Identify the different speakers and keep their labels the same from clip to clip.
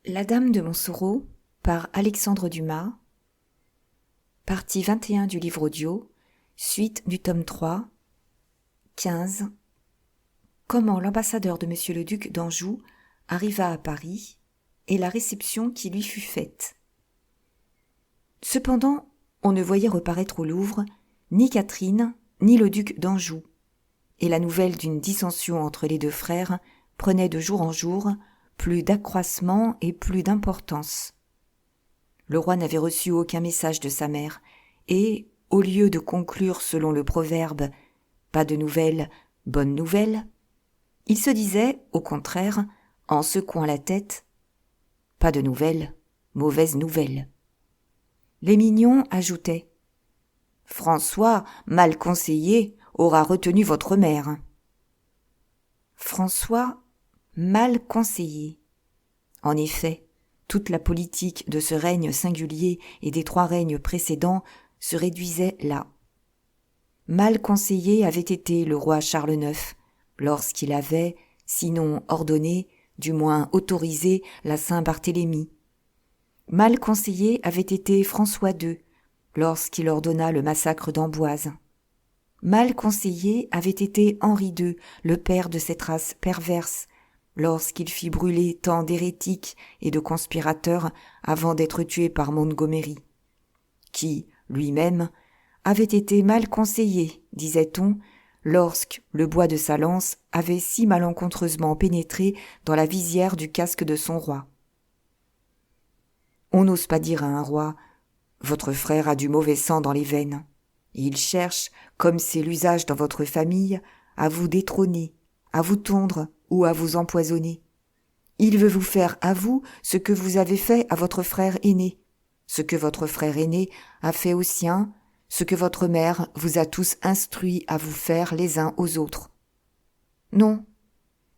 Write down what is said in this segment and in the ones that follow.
Speaker 1: La Dame de Montsoreau par Alexandre Dumas. Partie 21 du livre audio, suite du tome 3, 15. Comment l'ambassadeur de Monsieur le Duc d'Anjou arriva à Paris et la réception qui lui fut faite. Cependant, on ne voyait reparaître au Louvre ni Catherine ni le duc d'Anjou, et la nouvelle d'une dissension entre les deux frères prenait de jour en jour plus d'accroissement et plus d'importance. Le roi n'avait reçu aucun message de sa mère, et, au lieu de conclure selon le proverbe « pas de nouvelles, bonne nouvelle », il se disait, au contraire, en secouant la tête « pas de nouvelles, mauvaise nouvelle ». Les mignons ajoutaient « François, mal conseillé, aura retenu votre mère ». François, mal conseillé. En effet, toute la politique de ce règne singulier et des 3 règnes précédents se réduisait là. Mal conseillé avait été le roi Charles IX, lorsqu'il avait, sinon ordonné, du moins autorisé la Saint-Barthélemy. Mal conseillé avait été François II, lorsqu'il ordonna le massacre d'Amboise. Mal conseillé avait été Henri II, le père de cette race perverse, lorsqu'il fit brûler tant d'hérétiques et de conspirateurs avant d'être tué par Montgomery, qui, lui-même, avait été mal conseillé, disait-on, lorsque le bois de sa lance avait si malencontreusement pénétré dans la visière du casque de son roi. On n'ose pas dire à un roi « Votre frère a du mauvais sang dans les veines. Il cherche, comme c'est l'usage dans votre famille, à vous détrôner, à vous tondre ou à vous empoisonner. Il veut vous faire à vous ce que vous avez fait à votre frère aîné, ce que votre frère aîné a fait au sien, ce que votre mère vous a tous instruits à vous faire les uns aux autres. Non,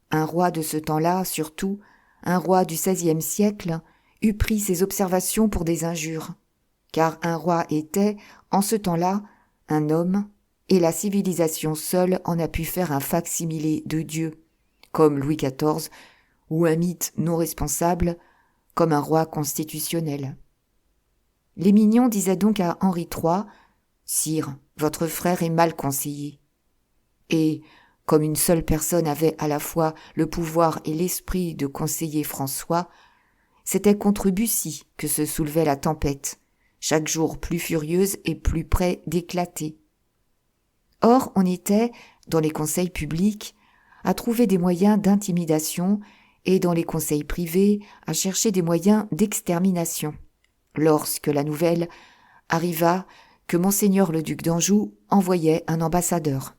Speaker 1: un roi de ce temps-là, surtout, un roi du XVIe siècle, eût pris ces observations pour des injures, car un roi était, en ce temps-là, un homme, et la civilisation seule en a pu faire un fac-similé de Dieu, comme Louis XIV, ou un mythe non responsable, comme un roi constitutionnel. Les mignons disaient donc à Henri III « Sire, votre frère est mal conseillé. » Et, comme une seule personne avait à la fois le pouvoir et l'esprit de conseiller François, c'était contre Bussy que se soulevait la tempête, chaque jour plus furieuse et plus près d'éclater. Or, on était, dans les conseils publics, à trouver des moyens d'intimidation et dans les conseils privés à chercher des moyens d'extermination, lorsque la nouvelle arriva que monseigneur le duc d'Anjou envoyait un ambassadeur.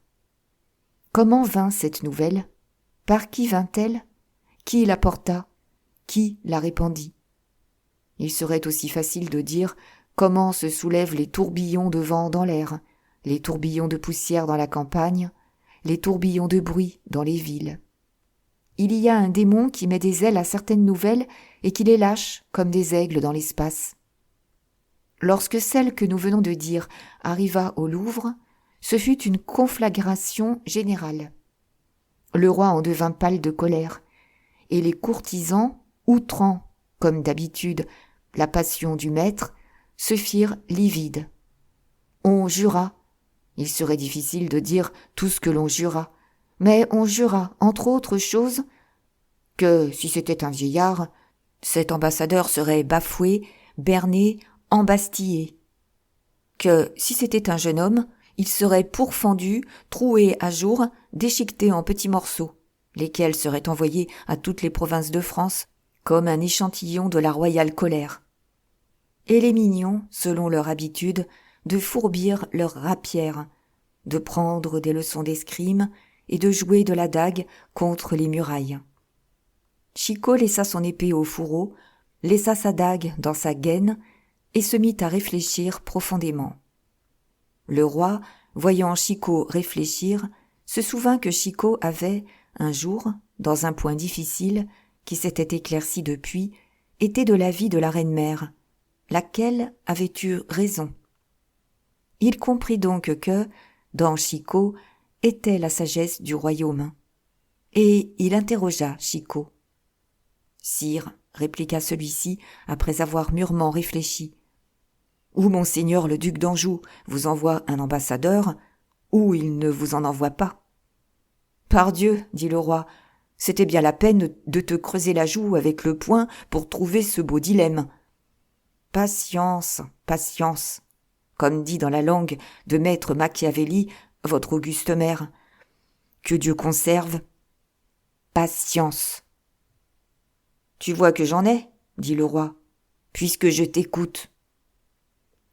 Speaker 1: Comment vint cette nouvelle ? Par qui vint-elle ? Qui la porta ? Qui la répandit ? Il serait aussi facile de dire comment se soulèvent les tourbillons de vent dans l'air, les tourbillons de poussière dans la campagne, les tourbillons de bruit dans les villes. Il y a un démon qui met des ailes à certaines nouvelles et qui les lâche comme des aigles dans l'espace. Lorsque celle que nous venons de dire arriva au Louvre, ce fut une conflagration générale. Le roi en devint pâle de colère, et les courtisans, outrant, comme d'habitude, la passion du maître, se firent livides. On jura, il serait difficile de dire tout ce que l'on jura, mais on jura, entre autres choses, que, si c'était un vieillard, cet ambassadeur serait bafoué, berné, embastillé. Que, si c'était un jeune homme, il serait pourfendu, troué à jour, déchiqueté en petits morceaux, lesquels seraient envoyés à toutes les provinces de France, comme un échantillon de la royale colère. Et les mignons, selon leur habitude, de fourbir leurs rapières, de prendre des leçons d'escrime et de jouer de la dague contre les murailles. Chicot laissa son épée au fourreau, laissa sa dague dans sa gaine et se mit à réfléchir profondément. Le roi, voyant Chicot réfléchir, se souvint que Chicot avait, un jour, dans un point difficile, qui s'était éclairci depuis, été de l'avis de la reine-mère, laquelle avait eu raison. Il comprit donc que, dans Chicot, était la sagesse du royaume. Et il interrogea Chicot. Sire, répliqua celui-ci après avoir mûrement réfléchi. Ou monseigneur le duc d'Anjou vous envoie un ambassadeur, ou il ne vous en envoie pas. Pardieu, dit le roi, c'était bien la peine de te creuser la joue avec le poing pour trouver ce beau dilemme. Patience, patience, comme dit dans la langue de maître Machiavelli, votre auguste mère. Que Dieu conserve. Patience. Tu vois que j'en ai, dit le roi, puisque je t'écoute.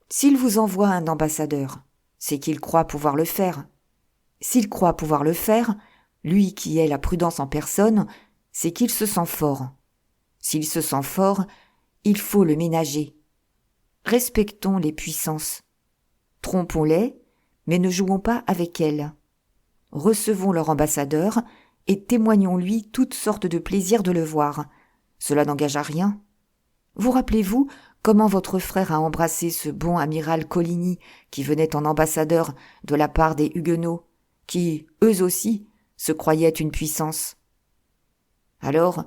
Speaker 1: S'il vous envoie un ambassadeur, c'est qu'il croit pouvoir le faire. S'il croit pouvoir le faire, lui qui est la prudence en personne, c'est qu'il se sent fort. S'il se sent fort, il faut le ménager. Respectons les puissances. Trompons-les, mais ne jouons pas avec elles. Recevons leur ambassadeur et témoignons-lui toutes sortes de plaisirs de le voir. Cela n'engage à rien. Vous rappelez-vous comment votre frère a embrassé ce bon amiral Coligny qui venait en ambassadeur de la part des Huguenots, qui, eux aussi, se croyaient une puissance. Alors,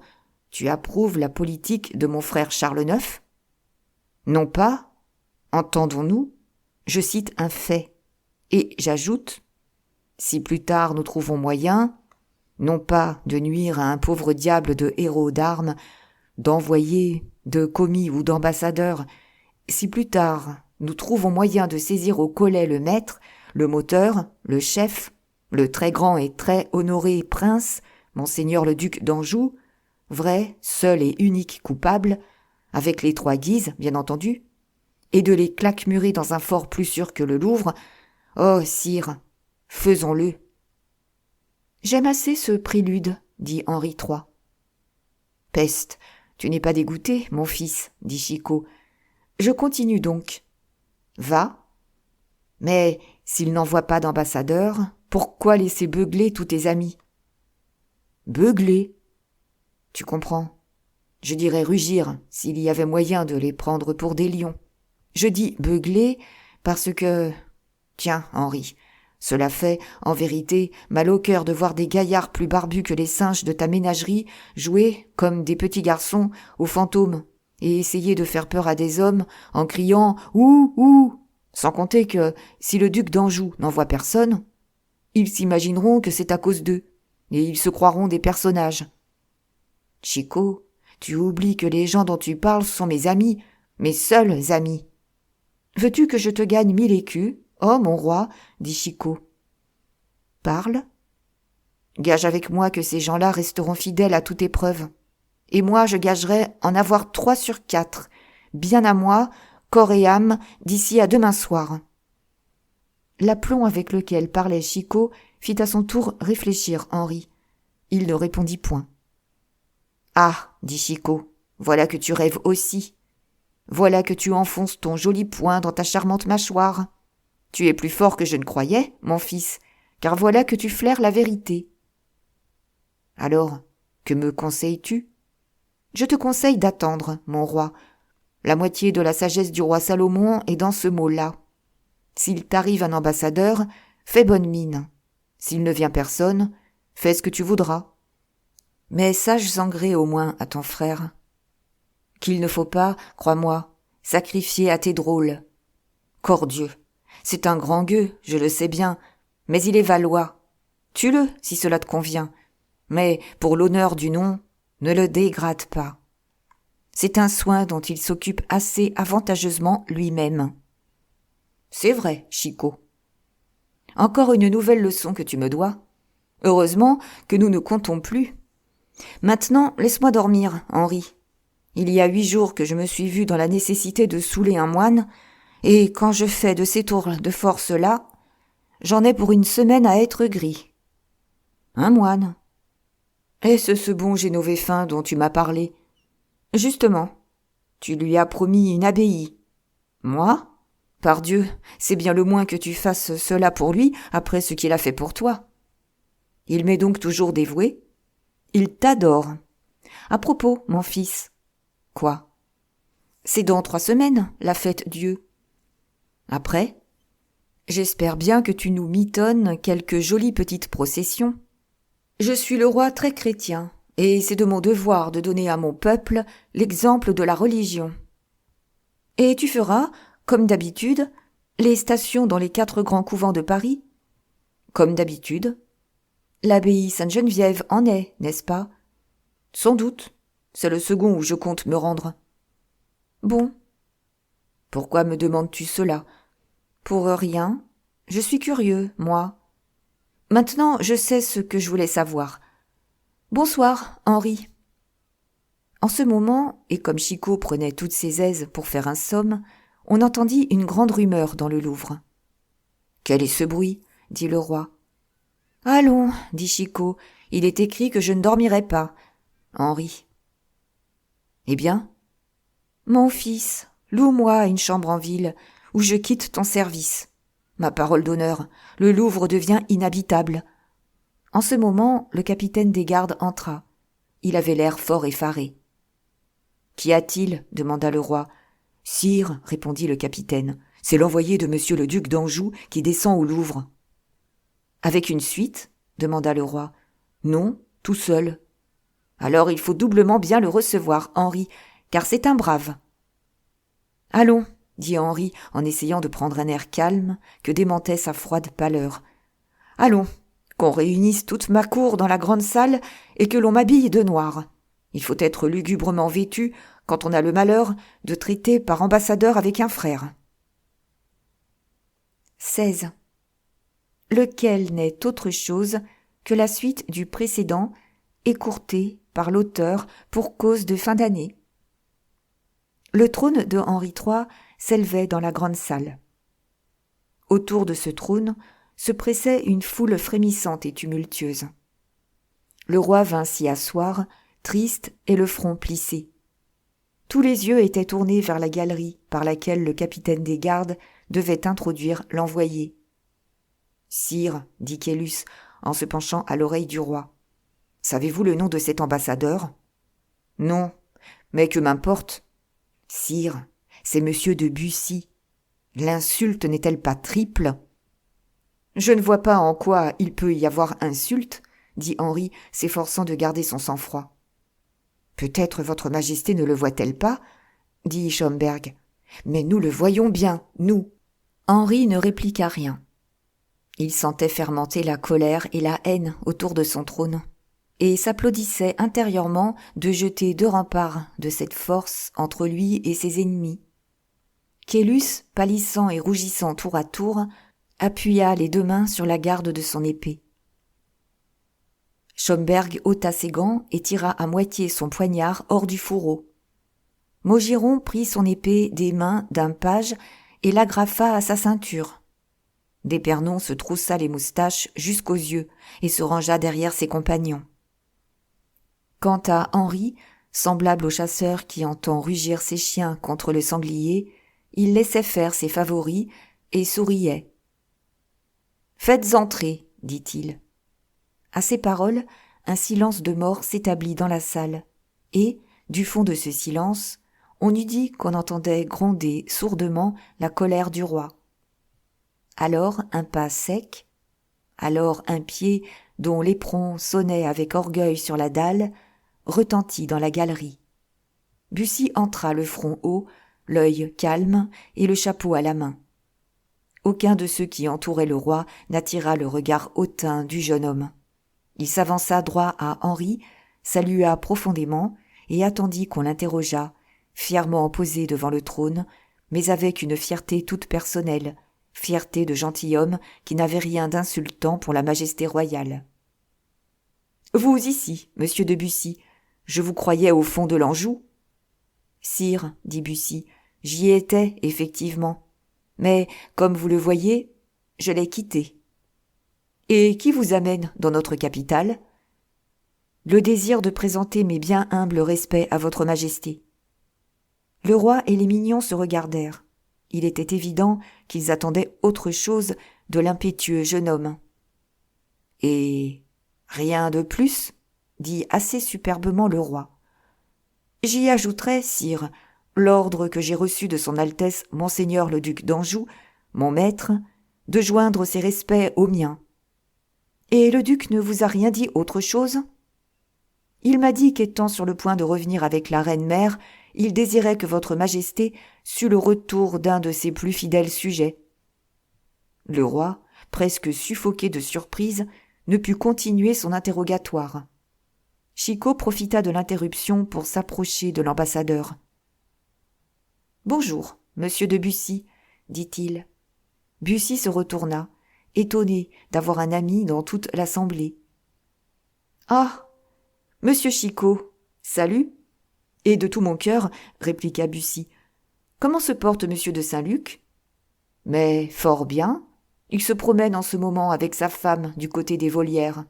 Speaker 1: tu approuves la politique de mon frère Charles IX ? Non pas, entendons-nous, je cite un fait, et j'ajoute, si plus tard nous trouvons moyen, non pas de nuire à un pauvre diable de héros d'armes, d'envoyer, de commis ou d'ambassadeurs, si plus tard nous trouvons moyen de saisir au collet le maître, le moteur, le chef, le très grand et très honoré prince, monseigneur le duc d'Anjou, vrai, seul et unique coupable, avec les 3 Guises, bien entendu, et de les claquemurer dans un fort plus sûr que le Louvre, oh, sire, faisons-le. J'aime assez ce prélude, dit Henri III. Peste, tu n'es pas dégoûté, mon fils, dit Chicot. Je continue donc. Va. Mais s'il n'envoie pas d'ambassadeur, pourquoi laisser beugler tous tes amis ? Beugler ? Tu comprends. Je dirais rugir s'il y avait moyen de les prendre pour des lions. Je dis beugler parce que... Tiens, Henri, cela fait, en vérité, mal au cœur de voir des gaillards plus barbus que les singes de ta ménagerie jouer, comme des petits garçons, aux fantômes, et essayer de faire peur à des hommes en criant « Ouh, ouh !» Sans compter que, si le duc d'Anjou n'envoie personne, ils s'imagineront que c'est à cause d'eux, et ils se croiront des personnages. Chicot, tu oublies que les gens dont tu parles sont mes amis, mes seuls amis. Veux-tu que je te gagne 1000 écus ? Oh, mon roi, dit Chicot. Parle. Gage avec moi que ces gens-là resteront fidèles à toute épreuve. Et moi, je gagerai en avoir 3 sur 4, bien à moi, corps et âme, d'ici à demain soir. L'aplomb avec lequel parlait Chicot fit à son tour réfléchir Henri. Il ne répondit point. Ah, dit Chicot, voilà que tu rêves aussi. Voilà que tu enfonces ton joli poing dans ta charmante mâchoire. Tu es plus fort que je ne croyais, mon fils, car voilà que tu flaires la vérité. Alors, que me conseilles-tu ? Je te conseille d'attendre, mon roi. La moitié de la sagesse du roi Salomon est dans ce mot-là. S'il t'arrive un ambassadeur, fais bonne mine. S'il ne vient personne, fais ce que tu voudras. Mais sache en gré au moins à ton frère. Qu'il ne faut pas, crois-moi, sacrifier à tes drôles. Cordieu, c'est un grand gueux, je le sais bien, mais il est valois. Tue-le, si cela te convient. Mais, pour l'honneur du nom, ne le dégrade pas. C'est un soin dont il s'occupe assez avantageusement lui-même. C'est vrai, Chicot. Encore une nouvelle leçon que tu me dois. Heureusement que nous ne comptons plus. Maintenant, laisse-moi dormir, Henri. Il y a 8 jours que je me suis vu dans la nécessité de saouler un moine, et quand je fais de ces tours de force-là, j'en ai pour une semaine à être gris. Un moine. Est-ce ce bon Génovéfin dont tu m'as parlé ? Justement, tu lui as promis une abbaye. Moi ? Pardieu, c'est bien le moins que tu fasses cela pour lui après ce qu'il a fait pour toi. Il m'est donc toujours dévoué ? Il t'adore. À propos, mon fils. Quoi ? C'est dans 3 semaines, la fête Dieu. Après ? J'espère bien que tu nous mitonnes quelques jolies petites processions. Je suis le roi très chrétien, et c'est de mon devoir de donner à mon peuple l'exemple de la religion. Et tu feras, comme d'habitude, les stations dans les 4 grands couvents de Paris ? Comme d'habitude. L'abbaye Sainte-Geneviève en est, n'est-ce pas ? Sans doute. C'est le second où je compte me rendre. Bon. Pourquoi me demandes-tu cela ? Pour rien. Je suis curieux, moi. Maintenant, je sais ce que je voulais savoir. Bonsoir, Henri. En ce moment, et comme Chicot prenait toutes ses aises pour faire un somme, on entendit une grande rumeur dans le Louvre. « Quel est ce bruit ?» dit le roi. « Allons, dit Chicot, il est écrit que je ne dormirai pas. » Henri. « Eh bien ? » ?»« Mon fils, loue-moi une chambre en ville, où je quitte ton service. Ma parole d'honneur, le Louvre devient inhabitable. » En ce moment, le capitaine des gardes entra. Il avait l'air fort effaré. « Qu'y a-t-il » demanda le roi. « Sire, répondit le capitaine, c'est l'envoyé de monsieur le duc d'Anjou qui descend au Louvre. »« Avec une suite ?» demanda le roi. « Non, tout seul. »« Alors il faut doublement bien le recevoir, Henri, car c'est un brave. »« Allons, dit Henri en essayant de prendre un air calme que démentait sa froide pâleur. « Allons, qu'on réunisse toute ma cour dans la grande salle et que l'on m'habille de noir. Il faut être lugubrement vêtu quand on a le malheur de traiter par ambassadeur avec un frère. » 16. Lequel n'est autre chose que la suite du précédent, écourtée par l'auteur pour cause de fin d'année. Le trône de Henri III s'élevait dans la grande salle. Autour de ce trône se pressait une foule frémissante et tumultueuse. Le roi vint s'y asseoir, triste et le front plissé. Tous les yeux étaient tournés vers la galerie par laquelle le capitaine des gardes devait introduire l'envoyé. « Sire, dit Caylus en se penchant à l'oreille du roi, savez-vous le nom de cet ambassadeur ? » ?»« Non, mais que m'importe ? » ?»« Sire, c'est monsieur de Bussy. L'insulte n'est-elle pas triple ? » ?»« Je ne vois pas en quoi il peut y avoir insulte, » dit Henri, s'efforçant de garder son sang-froid. « Peut-être votre majesté ne le voit-elle pas, » dit Schomberg. « Mais nous le voyons bien, nous. » Henri ne répliqua rien. Il sentait fermenter la colère et la haine autour de son trône, et s'applaudissait intérieurement de jeter 2 remparts de cette force entre lui et ses ennemis. Caylus, pâlissant et rougissant tour à tour, appuya les 2 mains sur la garde de son épée. Schomberg ôta ses gants et tira à moitié son poignard hors du fourreau. Maugiron prit son épée des mains d'un page et l'agrafa à sa ceinture. D'Épernon se troussa les moustaches jusqu'aux yeux et se rangea derrière ses compagnons. Quant à Henri, semblable au chasseur qui entend rugir ses chiens contre le sanglier, il laissait faire ses favoris et souriait. « Faites entrer, dit-il. » À ces paroles, un silence de mort s'établit dans la salle, et, du fond de ce silence, on eût dit qu'on entendait gronder sourdement la colère du roi. Alors un pas sec, alors un pied dont l'éperon sonnait avec orgueil sur la dalle, retentit dans la galerie. Bussy entra le front haut, l'œil calme et le chapeau à la main. Aucun de ceux qui entouraient le roi n'attira le regard hautain du jeune homme. Il s'avança droit à Henri, salua profondément et attendit qu'on l'interrogeât, fièrement posé devant le trône, mais avec une fierté toute personnelle, fierté de gentilhomme qui n'avait rien d'insultant pour la majesté royale. « Vous ici, monsieur de Bussy, je vous croyais au fond de l'Anjou. »« Sire, dit Bussy, j'y étais, effectivement, mais, comme vous le voyez, je l'ai quitté. »« Et qui vous amène dans notre capitale ? » ?»« Le désir de présenter mes bien humbles respects à votre majesté. » Le roi et les mignons se regardèrent. Il était évident qu'ils attendaient autre chose de l'impétueux jeune homme. « Et rien de plus ?» dit assez superbement le roi. « J'y ajouterai, sire, l'ordre que j'ai reçu de son Altesse Monseigneur le duc d'Anjou, mon maître, de joindre ses respects aux miens. Et le duc ne vous a rien dit autre chose ? » Il m'a dit qu'étant sur le point de revenir avec la reine-mère, il désirait que votre majesté sût le retour d'un de ses plus fidèles sujets. » Le roi, presque suffoqué de surprise, ne put continuer son interrogatoire. Chicot profita de l'interruption pour s'approcher de l'ambassadeur. « Bonjour, monsieur de Bussy, » dit-il. Bussy se retourna, étonné d'avoir un ami dans toute l'assemblée. « Ah, monsieur Chicot, salut !»« Et de tout mon cœur, » répliqua Bussy. « Comment se porte monsieur de Saint-Luc ?»« Mais fort bien. Il se promène en ce moment avec sa femme du côté des volières. »«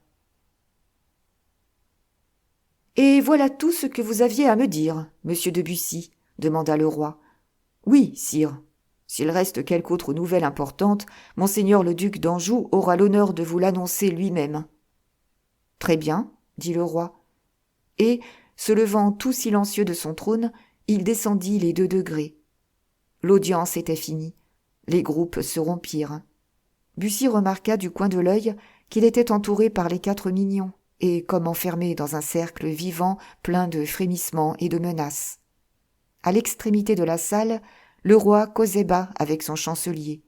Speaker 1: Et voilà tout ce que vous aviez à me dire, monsieur de Bussy ?» demanda le roi. « Oui, sire. S'il reste quelque autre nouvelle importante, monseigneur le duc d'Anjou aura l'honneur de vous l'annoncer lui-même. »« Très bien, » dit le roi. Et, se levant tout silencieux de son trône, il descendit les 2 degrés. L'audience était finie. Les groupes se rompirent. Bussy remarqua du coin de l'œil qu'il était entouré par les 4 mignons et comme enfermé dans un cercle vivant plein de frémissements et de menaces. À l'extrémité de la salle, le roi causait bas avec son chancelier.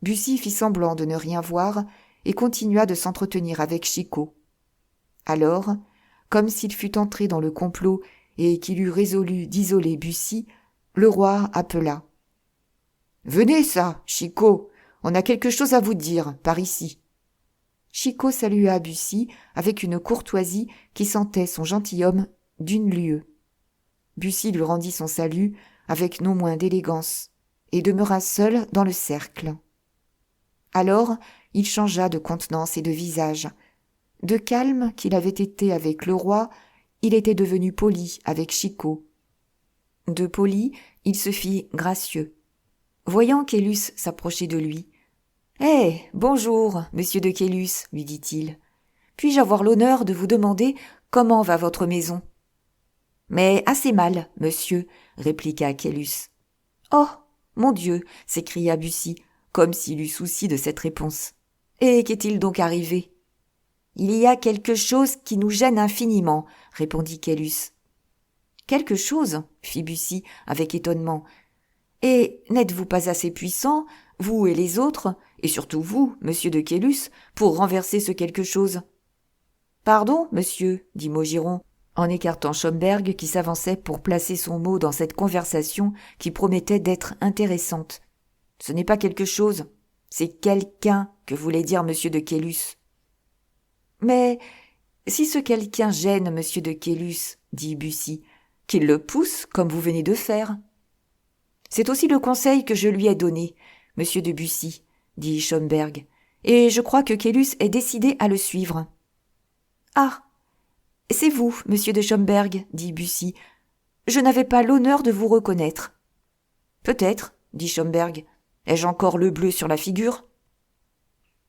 Speaker 1: Bussy fit semblant de ne rien voir et continua de s'entretenir avec Chicot. Alors, comme s'il fût entré dans le complot et qu'il eût résolu d'isoler Bussy, le roi appela. « Venez ça, Chicot, on a quelque chose à vous dire, par ici. » Chicot salua Bussy avec une courtoisie qui sentait son gentilhomme d'une lieue. Bussy lui rendit son salut avec non moins d'élégance et demeura seul dans le cercle. Alors, il changea de contenance et de visage. De calme qu'il avait été avec le roi, il était devenu poli avec Chicot. De poli, il se fit gracieux. Voyant Caylus s'approcher de lui, « Eh, bonjour, monsieur de Caylus, lui dit-il. Puis-je avoir l'honneur de vous demander comment va votre maison ?»« Mais assez mal, monsieur, » répliqua Caylus. « Oh, mon Dieu !» s'écria Bussy, comme s'il eût souci de cette réponse. « Et qu'est-il donc arrivé ?»« Il y a quelque chose qui nous gêne infiniment, » répondit Caylus. « Quelque chose ?» fit Bussy avec étonnement. « Et n'êtes-vous pas assez puissant, vous et les autres, et surtout vous, monsieur de Caylus, pour renverser ce quelque chose ?»« Pardon, monsieur, » dit Maugiron, en écartant Schomberg qui s'avançait pour placer son mot dans cette conversation qui promettait d'être intéressante. « Ce n'est pas quelque chose, c'est quelqu'un que voulait dire monsieur de Caylus. »« Mais si ce quelqu'un gêne monsieur de Caylus, » dit Bussy, « qu'il le pousse comme vous venez de faire. »« C'est aussi le conseil que je lui ai donné, monsieur de Bussy, » dit Schomberg, « et je crois que Caylus est décidé à le suivre. »« Ah, c'est vous, monsieur de Schomberg, » dit Bussy. « Je n'avais pas l'honneur de vous reconnaître. »« Peut-être, » dit Schomberg. « Ai-je encore le bleu sur la figure ?»«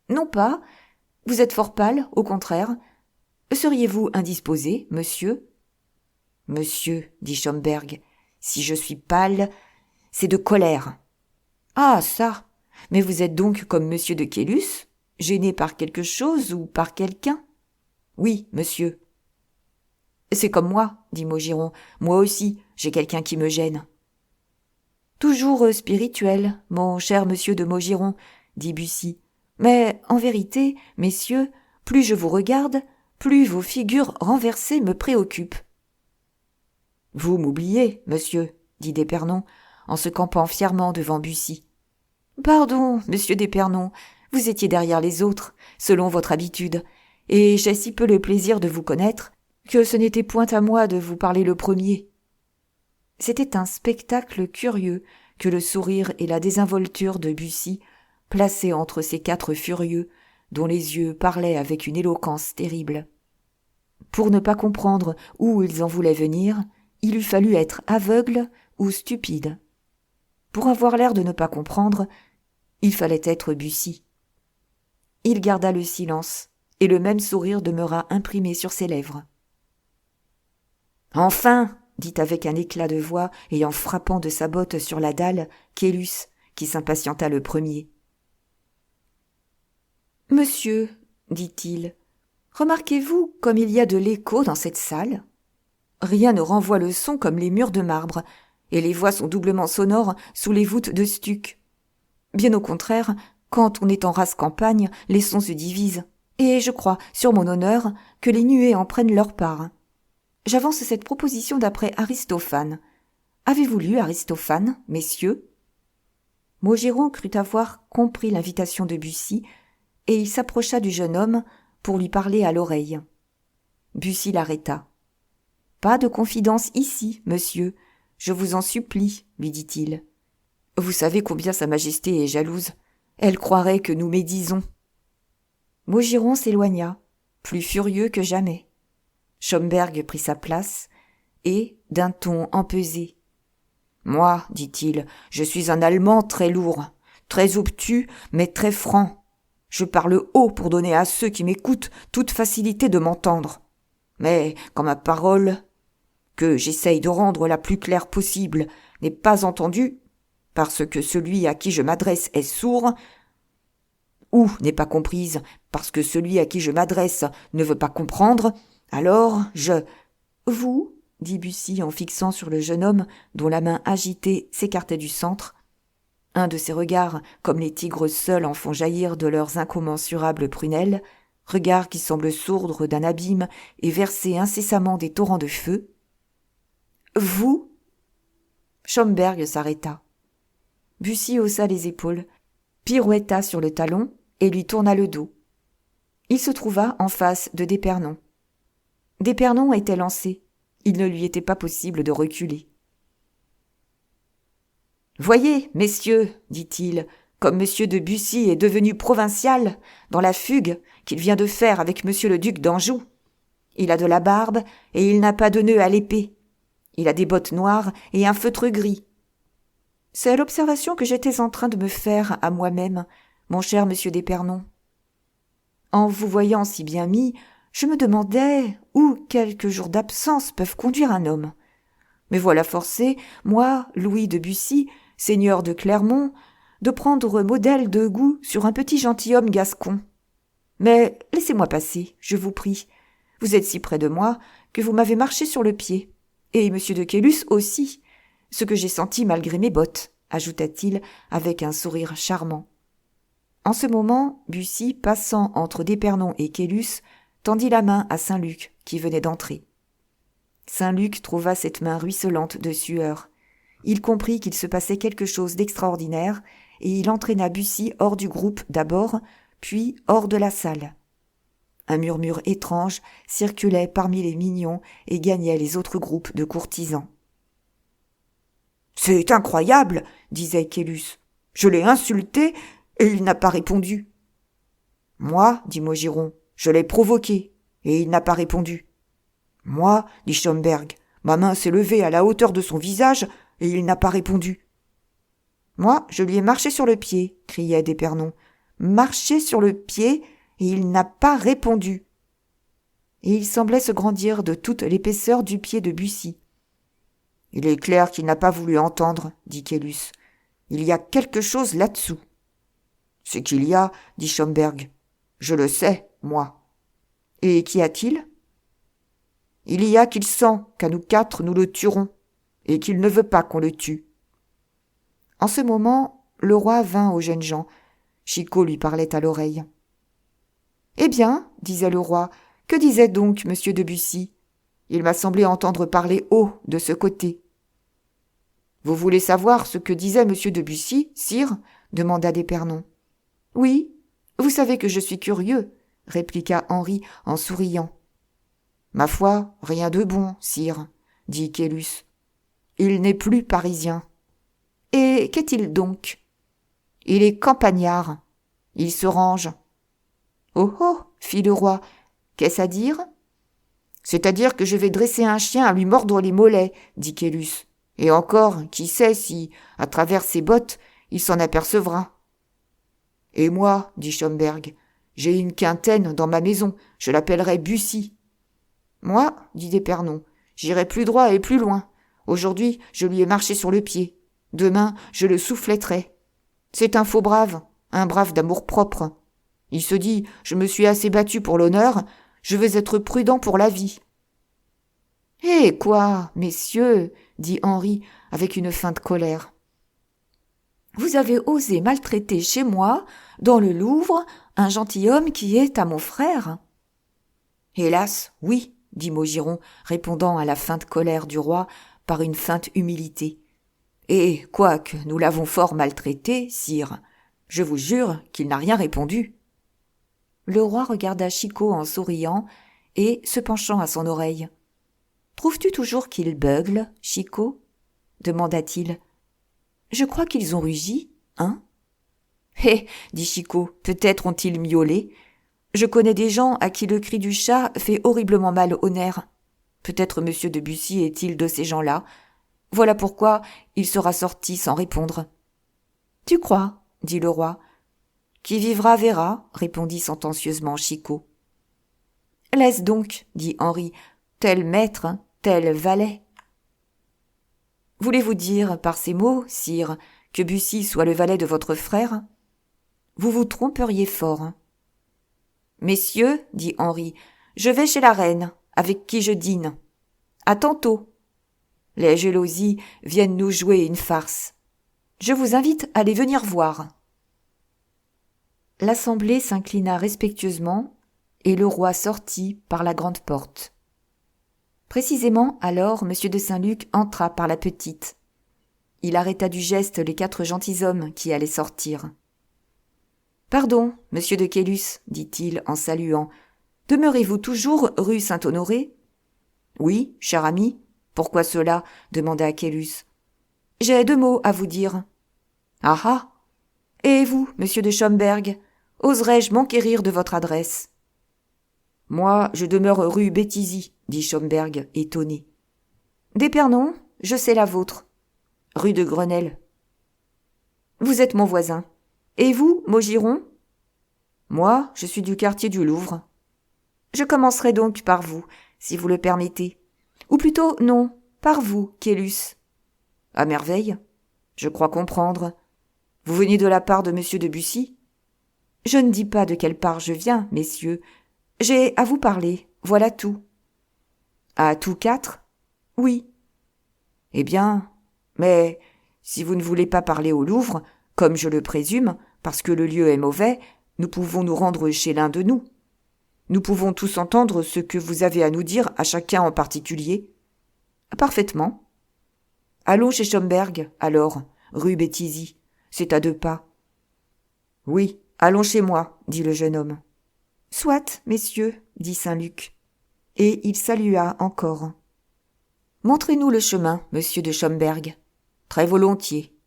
Speaker 1: Non pas. Vous êtes fort pâle, au contraire. Seriez-vous indisposé, monsieur ?»« Monsieur, » dit Schomberg, « si je suis pâle, c'est de colère. »« Ah, ça. Mais vous êtes donc comme monsieur de Caylus, gêné par quelque chose ou par quelqu'un ?»« Oui, monsieur. »« C'est comme moi, » dit Maugiron. « Moi aussi, j'ai quelqu'un qui me gêne. »« Toujours spirituel, mon cher monsieur de Maugiron, » dit Bussy. « Mais en vérité, messieurs, plus je vous regarde, plus vos figures renversées me préoccupent. »« Vous m'oubliez, monsieur, » dit d'Épernon, en se campant fièrement devant Bussy. « Pardon, monsieur d'Épernon, vous étiez derrière les autres, selon votre habitude, et j'ai si peu le plaisir de vous connaître que ce n'était point à moi de vous parler le premier. » C'était un spectacle curieux que le sourire et la désinvolture de Bussy, placés entre ces 4 furieux, dont les yeux parlaient avec une éloquence terrible. Pour ne pas comprendre où ils en voulaient venir, il eût fallu être aveugle ou stupide. Pour avoir l'air de ne pas comprendre, il fallait être Bussy. Il garda le silence, et le même sourire demeura imprimé sur ses lèvres. « Enfin !» dit avec un éclat de voix et en frappant de sa botte sur la dalle Caylus, qui s'impatienta le premier. « Monsieur, dit-il, Remarquez-vous comme il y a de l'écho dans cette salle ? Rien ne renvoie le son comme les murs de marbre, et les voix sont doublement sonores sous les voûtes de stuc. Bien au contraire, quand on est en rase campagne, les sons se divisent, et je crois, sur mon honneur, que les nuées en prennent leur part. J'avance cette proposition d'après Aristophane. Avez-vous lu Aristophane, messieurs ? Maugiron crut avoir compris l'invitation de Bussy, et il s'approcha du jeune homme pour lui parler à l'oreille. Bussy l'arrêta. « Pas de confidence ici, monsieur, je vous en supplie, lui dit-il. Vous savez combien sa majesté est jalouse. Elle croirait que nous médisons. » Maugiron s'éloigna, plus furieux que jamais. Schomberg prit sa place, et, d'un ton empesé, « Moi, dit-il, je suis un Allemand très lourd, très obtus, mais très franc. Je parle haut pour donner à ceux qui m'écoutent toute facilité de m'entendre. Mais quand ma parole, que j'essaye de rendre la plus claire possible, n'est pas entendue, parce que celui à qui je m'adresse est sourd, ou n'est pas comprise parce que celui à qui je m'adresse ne veut pas comprendre, alors je... »« Vous » dit Bussy en fixant sur le jeune homme dont la main agitée s'écartait du centre. Un de ces regards, comme les tigres seuls en font jaillir de leurs incommensurables prunelles, regards qui semblent sourdre d'un abîme et verser incessamment des torrents de feu. « Vous » Schomberg s'arrêta. Bussy haussa les épaules, pirouetta sur le talon et lui tourna le dos. Il se trouva en face de D'Épernon. D'Épernon était lancé. Il ne lui était pas possible de reculer. « Voyez, messieurs, dit-il, comme monsieur de Bussy est devenu provincial dans la fugue qu'il vient de faire avec monsieur le duc d'Anjou. Il a de la barbe et il n'a pas de nœud à l'épée. Il a des bottes noires et un feutre gris. C'est l'observation que j'étais en train de me faire à moi-même, mon cher monsieur d'Épernon. En vous voyant si bien mis, je me demandais où quelques jours d'absence peuvent conduire un homme. Mais voilà forcé, moi, Louis de Bussy, seigneur de Clermont, de prendre modèle de goût sur un petit gentilhomme gascon. Mais laissez-moi passer, je vous prie. Vous êtes si près de moi que vous m'avez marché sur le pied. Et monsieur de Caylus aussi, ce que j'ai senti malgré mes bottes, ajouta-t-il avec un sourire charmant. En ce moment, Bussy, passant entre D'Épernon et Caylus, tendit la main à Saint-Luc, qui venait d'entrer. Saint-Luc trouva cette main ruisselante de sueur. Il comprit qu'il se passait quelque chose d'extraordinaire, et il entraîna Bussy hors du groupe d'abord, puis hors de la salle. Un murmure étrange circulait parmi les mignons et gagnait les autres groupes de courtisans. « C'est incroyable, disait Caylus. Je l'ai insulté et il n'a pas répondu. »« Moi, dit Maugiron, je l'ai provoqué et il n'a pas répondu. »« Moi, dit Schomberg, ma main s'est levée à la hauteur de son visage et il n'a pas répondu. »« Moi, je lui ai marché sur le pied, criait D'Épernon. Marché sur le pied et il n'a pas répondu. » Et il semblait se grandir de toute l'épaisseur du pied de Bussy. « Il est clair qu'il n'a pas voulu entendre, dit Caylus. Il y a quelque chose là-dessous. »« C'est qu'il y a, dit Schomberg. Je le sais, moi. »« Et qu'y a-t-il ? » ?»« Il y a qu'il sent qu'à nous quatre nous le tuerons, et qu'il ne veut pas qu'on le tue. » En ce moment, le roi vint aux jeunes gens. Chicot lui parlait à l'oreille. « Eh bien, disait le roi, que disait donc monsieur de Bussy ? Il m'a semblé entendre parler haut de ce côté. »« Vous voulez savoir ce que disait monsieur de Bussy, sire ? Demanda D'Épernon. « Oui, vous savez que je suis curieux, répliqua Henri en souriant. « Ma foi, rien de bon, sire, dit Caylus. Il n'est plus parisien. »« Et qu'est-il donc ? » ?»« Il est campagnard. Il se range. »« Oh oh, fit le roi, qu'est-ce à dire ? » ?»« C'est-à-dire que je vais dresser un chien à lui mordre les mollets, dit Caylus. Et encore, qui sait si, à travers ses bottes, il s'en apercevra. »« Et moi, dit Schomberg, j'ai une quintaine dans ma maison, je l'appellerai Bussy. »« Moi, dit D'Épernon, j'irai plus droit et plus loin. Aujourd'hui, je lui ai marché sur le pied. Demain, je le souffletterai. C'est un faux brave, un brave d'amour-propre. Il se dit, je me suis assez battu pour l'honneur, Je veux être prudent pour la vie. » « Eh quoi, messieurs, » dit Henri avec une feinte colère. « Vous avez osé maltraiter chez moi, dans le Louvre, un gentilhomme qui est à mon frère ?» ?»« Hélas, oui, » dit Maugiron, répondant à la feinte colère du roi par une feinte humilité. « Et quoique nous l'avons fort maltraité, sire, je vous jure qu'il n'a rien répondu. » Le roi regarda Chicot en souriant et se penchant à son oreille. « Trouves-tu toujours qu'ils beuglent, Chicot ?» demanda-t-il. « Je crois qu'ils ont rugi, hein ?»« Eh » dit Chicot, « peut-être ont-ils miaulé. Je connais des gens à qui le cri du chat fait horriblement mal aux nerfs. Peut-être M. de Bussy est-il de ces gens-là. Voilà pourquoi il sera sorti sans répondre. »« Tu crois ?» dit le roi. « Qui vivra verra, » répondit sentencieusement Chicot. « Laisse donc, » dit Henri, « tel maître, tel valet. » « Voulez-vous dire par ces mots, sire, que Bussy soit le valet de votre frère ? Vous vous tromperiez fort. »« Messieurs, » dit Henri, « je vais chez la reine, avec qui je dîne. À tantôt. Les jalousies viennent nous jouer une farce. Je vous invite à les venir voir. » L'assemblée s'inclina respectueusement et le roi sortit par la grande porte. Précisément alors, M. de Saint-Luc entra par la petite. Il arrêta du geste les 4 gentilshommes qui allaient sortir. « Pardon, monsieur de Caylus, dit-il en saluant. Demeurez-vous toujours rue Saint-Honoré ? » « Oui, cher ami. Pourquoi cela ? Demanda Caylus. « J'ai 2 mots à vous dire. »« Ah ah ! Et vous, monsieur de Schomberg, oserais-je m'enquérir de votre adresse ? » « Moi, je demeure rue Béthisy, » dit Schomberg, étonné. « D'Épernon, je sais la vôtre. Rue de Grenelle. »« Vous êtes mon voisin. Et vous, Maugiron ? » ?»« Moi, je suis du quartier du Louvre. »« Je commencerai donc par vous, si vous le permettez. Ou plutôt, non, par vous, Caylus. »« À merveille. Je crois comprendre. Vous venez de la part de monsieur de Bussy ? » ?»« Je ne dis pas de quelle part je viens, messieurs. J'ai à vous parler, voilà tout. »« À tous 4 ? » ?»« Oui. »« Eh bien, mais si vous ne voulez pas parler au Louvre, comme je le présume, parce que le lieu est mauvais, nous pouvons nous rendre chez l'un de nous. Nous pouvons tous entendre ce que vous avez à nous dire à chacun en particulier. »« Parfaitement. »« Allons chez Schomberg, alors, rue Béthisy. C'est à 2 pas. »« Oui, allons chez moi, » dit le jeune homme. « Soit, messieurs, » dit Saint-Luc. Et il salua encore. « Montrez-nous le chemin, monsieur de Schomberg. »« Très volontiers. »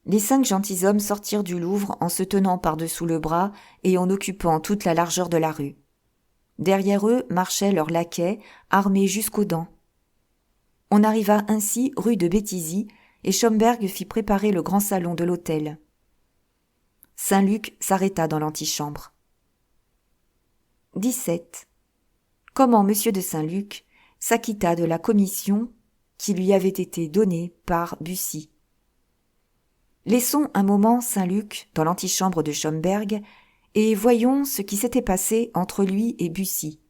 Speaker 1: Les 5 gentilshommes sortirent du Louvre en se tenant par-dessous le bras et en occupant toute la largeur de la rue. Derrière eux marchaient leurs laquais, armés jusqu'aux dents. On arriva ainsi rue de Béthisy, et Schomberg fit préparer le grand salon de l'hôtel. Saint-Luc s'arrêta dans l'antichambre. 17. Comment M. de Saint-Luc s'acquitta de la commission qui lui avait été donnée par Bussy. Laissons un moment Saint-Luc dans l'antichambre de Schomberg et voyons ce qui s'était passé entre lui et Bussy.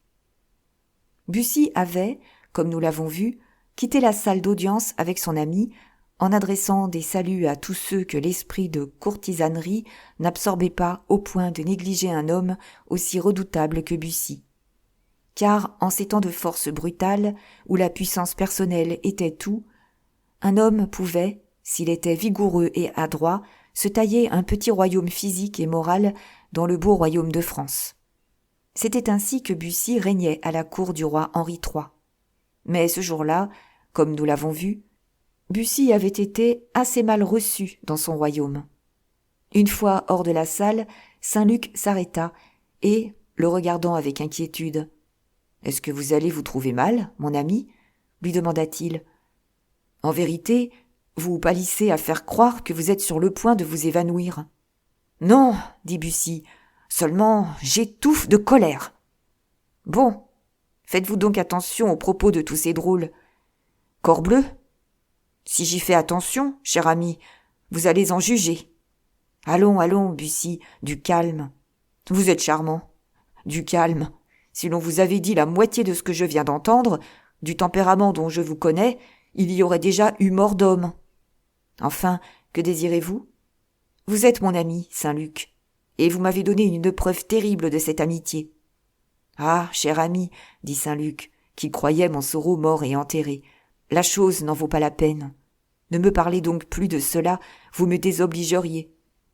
Speaker 1: Bussy avait, comme nous l'avons vu, quitté la salle d'audience avec son ami en adressant des saluts à tous ceux que l'esprit de courtisanerie n'absorbait pas au point de négliger un homme aussi redoutable que Bussy. Car en ces temps de force brutale, où la puissance personnelle était tout, un homme pouvait, s'il était vigoureux et adroit, se tailler un petit royaume physique et moral dans le beau royaume de France. C'était ainsi que Bussy régnait à la cour du roi Henri III. Mais ce jour-là, comme nous l'avons vu, Bussy avait été assez mal reçu dans son royaume. Une fois hors de la salle, Saint-Luc s'arrêta et, le regardant avec inquiétude, « Est-ce que vous allez vous trouver mal, mon ami ?» lui demanda-t-il. « En vérité, vous pâlissez à faire croire que vous êtes sur le point de vous évanouir. »« Non, » dit Bussy, « seulement j'étouffe de colère. »« Bon, faites-vous donc attention aux propos de tous ces drôles. Corbleu, si j'y fais attention, cher ami, vous allez en juger. Allons, allons, Bussy, du calme. Vous êtes charmant. Du calme. Si l'on vous avait dit la moitié de ce que je viens d'entendre, du tempérament dont je vous connais, il y aurait déjà eu mort d'homme. Enfin, que désirez-vous? Vous êtes mon ami, Saint-Luc, et vous m'avez donné une preuve terrible de cette amitié. Ah, cher ami, dit Saint-Luc, qui croyait Montsoreau mort et enterré, la chose n'en vaut pas la peine. Ne me parlez donc plus de cela, vous me désobligeriez.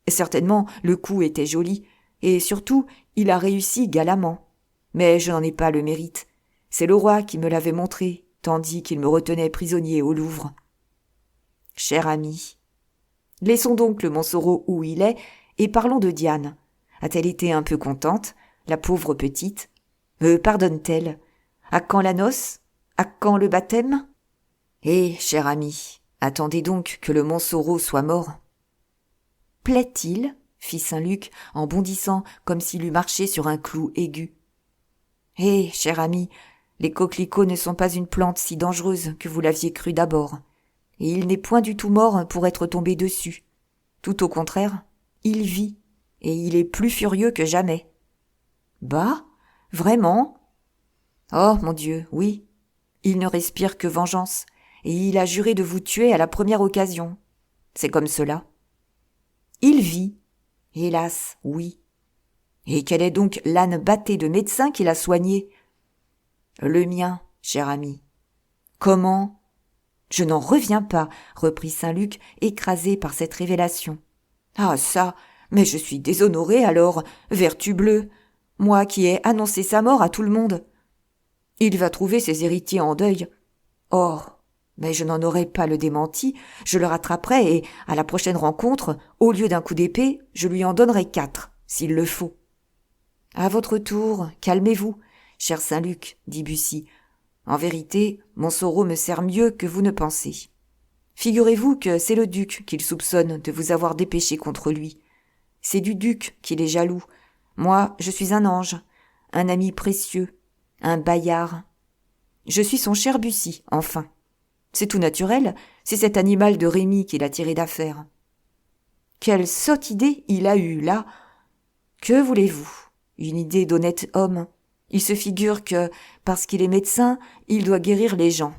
Speaker 1: Certainement, le coup était joli, et surtout, il a réussi galamment. Mais je n'en ai pas le mérite. C'est le roi qui me l'avait montré, tandis qu'il me retenait prisonnier au Louvre. Cher ami, laissons donc le Montsoreau où il est, et parlons de Diane. A-t-elle été un peu contente, la pauvre petite? Me pardonne-t-elle? À quand la noce? À quand le baptême? Eh, cher ami, attendez donc que le Montsoreau soit mort. Plaît-il? Fit Saint-Luc en bondissant comme s'il eût marché sur un clou aigu. Eh, cher ami, les coquelicots ne sont pas une plante si dangereuse que vous l'aviez cru d'abord, et il n'est point du tout mort pour être tombé dessus. Tout au contraire, il vit, et il est plus furieux que jamais. Bah, vraiment? Oh, mon Dieu, oui. Il ne respire que vengeance, et il a juré de vous tuer à la première occasion. C'est comme cela. Il vit. Hélas, oui. Et quel est donc l'âne batté de médecin qui l'a soigné? Le mien, cher ami. Comment? Je n'en reviens pas, reprit Saint-Luc, écrasé par cette révélation. Ah ça, mais je suis déshonoré alors, vertu bleue, moi qui ai annoncé sa mort à tout le monde. Il va trouver ses héritiers en deuil. Oh, mais je n'en aurai pas le démenti, je le rattraperai et, à la prochaine rencontre, au lieu d'un coup d'épée, je lui en donnerai 4, s'il le faut. À votre tour, calmez-vous, cher Saint-Luc, dit Bussy. En vérité, Montsoreau me sert mieux que vous ne pensez. Figurez-vous que c'est le duc qu'il soupçonne de vous avoir dépêché contre lui. C'est du duc qu'il est jaloux. Moi, je suis un ange, un ami précieux, un Bayard. Je suis son cher Bussy, enfin. C'est tout naturel, c'est cet animal de Rémy qui l'a tiré d'affaire. Quelle sotte idée il a eue, là! Que voulez-vous? Une idée d'honnête homme. Il se figure que, parce qu'il est médecin, il doit guérir les gens.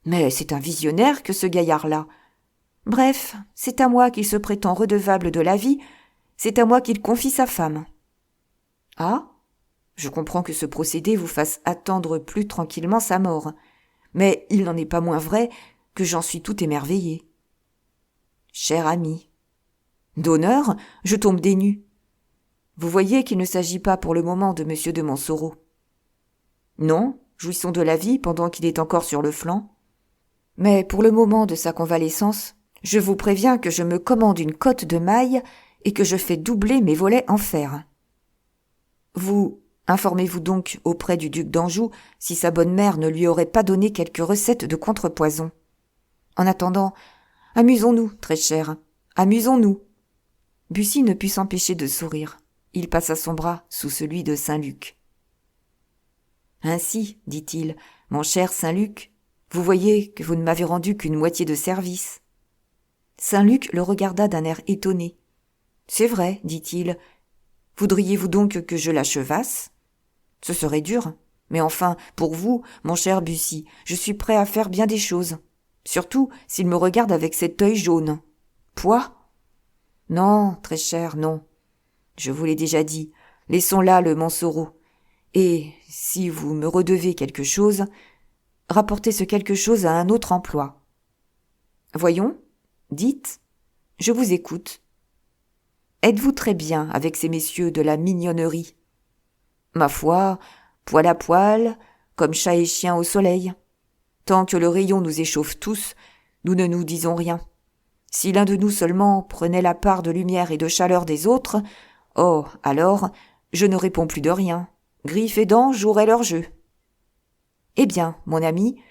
Speaker 1: Mais c'est un visionnaire que ce gaillard-là. Bref, c'est à moi qu'il se prétend redevable de la vie, c'est à moi qu'il confie sa femme. Ah? Je comprends que ce procédé vous fasse attendre plus tranquillement sa mort, mais il n'en est pas moins vrai que j'en suis tout émerveillé. Cher ami, d'honneur, je tombe des nues. Vous voyez qu'il ne s'agit pas pour le moment de monsieur de Montsoreau. Non, jouissons de la vie pendant qu'il est encore sur le flanc. Mais pour le moment de sa convalescence, je vous préviens que je me commande une cotte de maille et que je fais doubler mes volets en fer. Vous informez-vous donc auprès du duc d'Anjou si sa bonne mère ne lui aurait pas donné quelques recettes de contrepoison. En attendant, amusons-nous, très cher, amusons-nous. Bussy ne put s'empêcher de sourire. Il passa son bras sous celui de Saint-Luc. Ainsi, dit-il, mon cher Saint-Luc, vous voyez que vous ne m'avez rendu qu'une moitié de service. Saint-Luc le regarda d'un air étonné. C'est vrai, dit-il. Voudriez-vous donc que je l'achevasse? Ce serait dur. Mais enfin, pour vous, mon cher Bussy, je suis prêt à faire bien des choses. Surtout s'il me regarde avec cet œil jaune. Poids? Non, très cher, non. Je vous l'ai déjà dit, laissons là le Montsoreau. Et, si vous me redevez quelque chose, rapportez ce quelque chose à un autre emploi. Voyons, dites, je vous écoute. Êtes-vous très bien avec ces messieurs de la mignonnerie? Ma foi, poil à poil, comme chat et chien au soleil. Tant que le rayon nous échauffe tous, nous ne nous disons rien. Si l'un de nous seulement prenait la part de lumière et de chaleur des autres, oh, alors, je ne réponds plus de rien. Griffes et dents joueraient leur jeu. Eh bien, mon ami,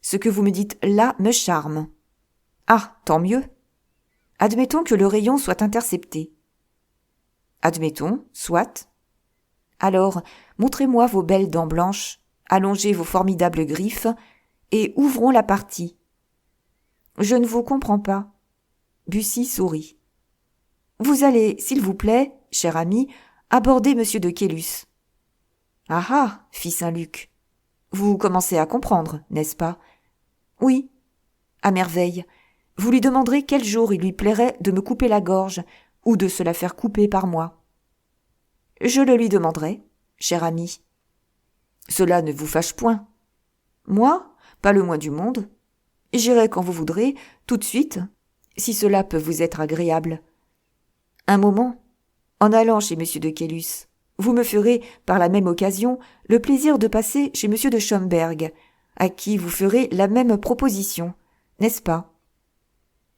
Speaker 1: ce que vous me dites là me charme. Ah, tant mieux. Admettons que le rayon soit intercepté. Admettons, soit. Alors, montrez-moi vos belles dents blanches, allongez vos formidables griffes, et ouvrons la partie. Je ne vous comprends pas. Bussy sourit. Vous allez, s'il vous plaît, cher ami, aborder monsieur de Caylus. Ah ah, fit Saint-Luc. Vous commencez à comprendre, n'est-ce pas? Oui. À merveille. Vous lui demanderez quel jour il lui plairait de me couper la gorge, ou de se la faire couper par moi. Je le lui demanderai, cher ami. Cela ne vous fâche point. Moi, pas le moins du monde. J'irai quand vous voudrez, tout de suite, si cela peut vous être agréable. Un moment, en allant chez M. de Caylus, vous me ferez, par la même occasion, le plaisir de passer chez M. de Schomberg, à qui vous ferez la même proposition, n'est-ce pas?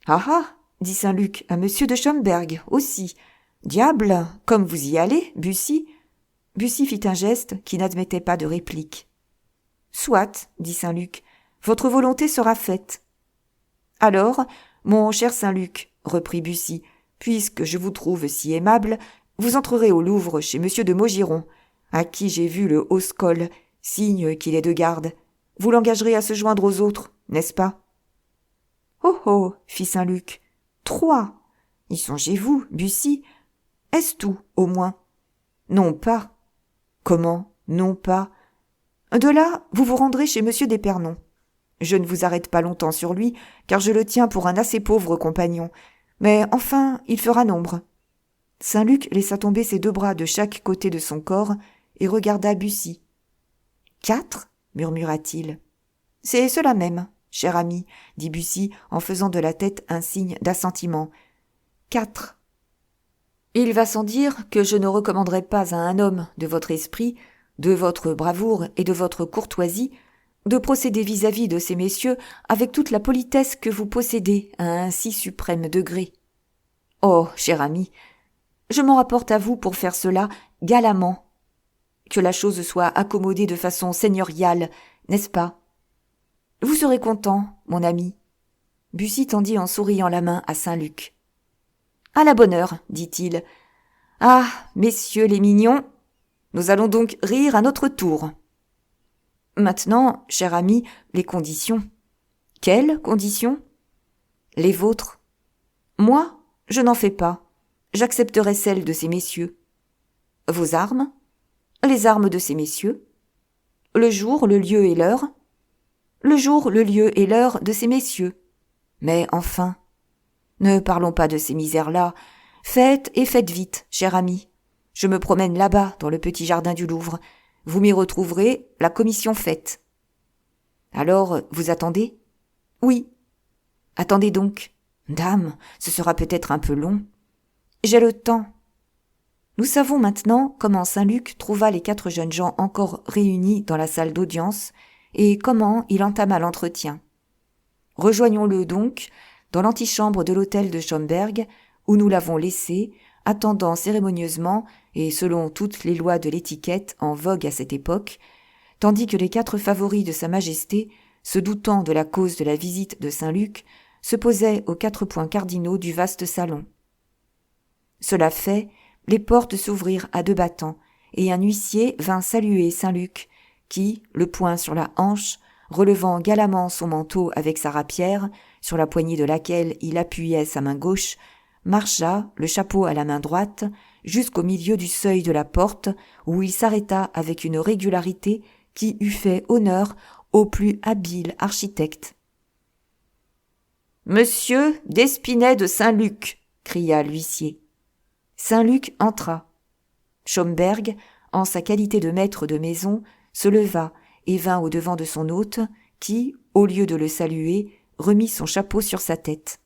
Speaker 1: Ah ah, dit Saint-Luc à M. de Schomberg aussi. Diable, comme vous y allez, Bussy. Bussy fit un geste qui n'admettait pas de réplique. Soit, dit Saint-Luc, votre volonté sera faite. Alors, mon cher Saint-Luc, reprit Bussy, puisque je vous trouve si aimable, vous entrerez au Louvre chez M. de Maugiron, à qui j'ai vu le hausse-col, signe qu'il est de garde. Vous l'engagerez à se joindre aux autres, n'est-ce pas? Oh oh, fit Saint-Luc. 3. Y songez-vous, Bussy? Est-ce tout, au moins? Non pas. Comment, non pas? De là, vous vous rendrez chez M. d'Épernon. Je ne vous arrête pas longtemps sur lui, car je le tiens pour un assez pauvre compagnon. Mais enfin, il fera nombre. Saint-Luc laissa tomber ses 2 bras de chaque côté de son corps et regarda Bussy. 4, murmura-t-il. C'est cela même, cher ami, dit Bussy en faisant de la tête un signe d'assentiment. 4. Il va sans dire que je ne recommanderai pas à un homme de votre esprit, de votre bravoure et de votre courtoisie, de procéder vis-à-vis de ces messieurs avec toute la politesse que vous possédez à un si suprême degré. Oh, cher ami, je m'en rapporte à vous pour faire cela galamment. Que la chose soit accommodée de façon seigneuriale, n'est-ce pas? Vous serez content, mon ami. Bussy tendit en souriant la main à Saint-Luc. À la bonne heure, dit-il. Ah, messieurs les mignons, nous allons donc rire à notre tour. Maintenant, cher ami, les conditions. Quelles conditions? Les vôtres. Moi, je n'en fais pas. J'accepterai celles de ces messieurs. Vos armes? Les armes de ces messieurs. Le jour, le lieu et l'heure? Le jour, le lieu et l'heure de ces messieurs. Mais enfin, ne parlons pas de ces misères-là. Faites et faites vite, cher ami. Je me promène là-bas, dans le petit jardin du Louvre. Vous m'y retrouverez, la commission faite. Alors, vous attendez? Oui. Attendez donc. Dame, ce sera peut-être un peu long. J'ai le temps. Nous savons maintenant comment Saint-Luc trouva les 4 jeunes gens encore réunis dans la salle d'audience et comment il entama l'entretien. Rejoignons-le donc dans l'antichambre de l'hôtel de Schomberg, où nous l'avons laissé, attendant cérémonieusement et selon toutes les lois de l'étiquette en vogue à cette époque, tandis que les 4 favoris de Sa Majesté, se doutant de la cause de la visite de Saint-Luc, se posaient aux 4 points cardinaux du vaste salon. Cela fait, les portes s'ouvrirent à 2 battants, et un huissier vint saluer Saint-Luc, qui, le poing sur la hanche, relevant galamment son manteau avec sa rapière, sur la poignée de laquelle il appuyait sa main gauche, marcha, le chapeau à la main droite, jusqu'au milieu du seuil de la porte, où il s'arrêta avec une régularité qui eût fait honneur au plus habile architecte. « Monsieur d'Espinay de Saint-Luc !» cria l'huissier. Saint-Luc entra. Schomberg, en sa qualité de maître de maison, se leva et vint au-devant de son hôte, qui, au lieu de le saluer, remit son chapeau sur sa tête.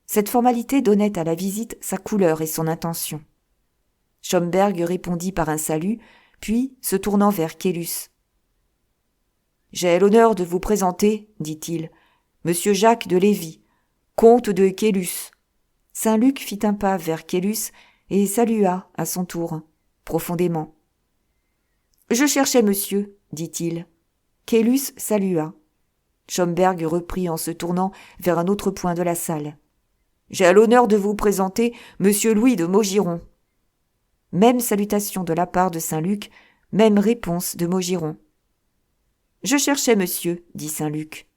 Speaker 1: Cette formalité donnait à la visite sa couleur et son intention. Schomberg répondit par un salut, puis, se tournant vers Caylus. « J'ai l'honneur de vous présenter, dit-il, Monsieur Jacques de Lévis, comte de Caylus. » Saint-Luc fit un pas vers Caylus et salua à son tour, profondément. « Je cherchais monsieur, dit-il. » Caylus salua. Schomberg reprit en se tournant vers un autre point de la salle. « J'ai l'honneur de vous présenter monsieur Louis de Maugiron. » Même salutation de la part de Saint-Luc, même réponse de Maugiron. « Je cherchais monsieur, dit Saint-Luc. »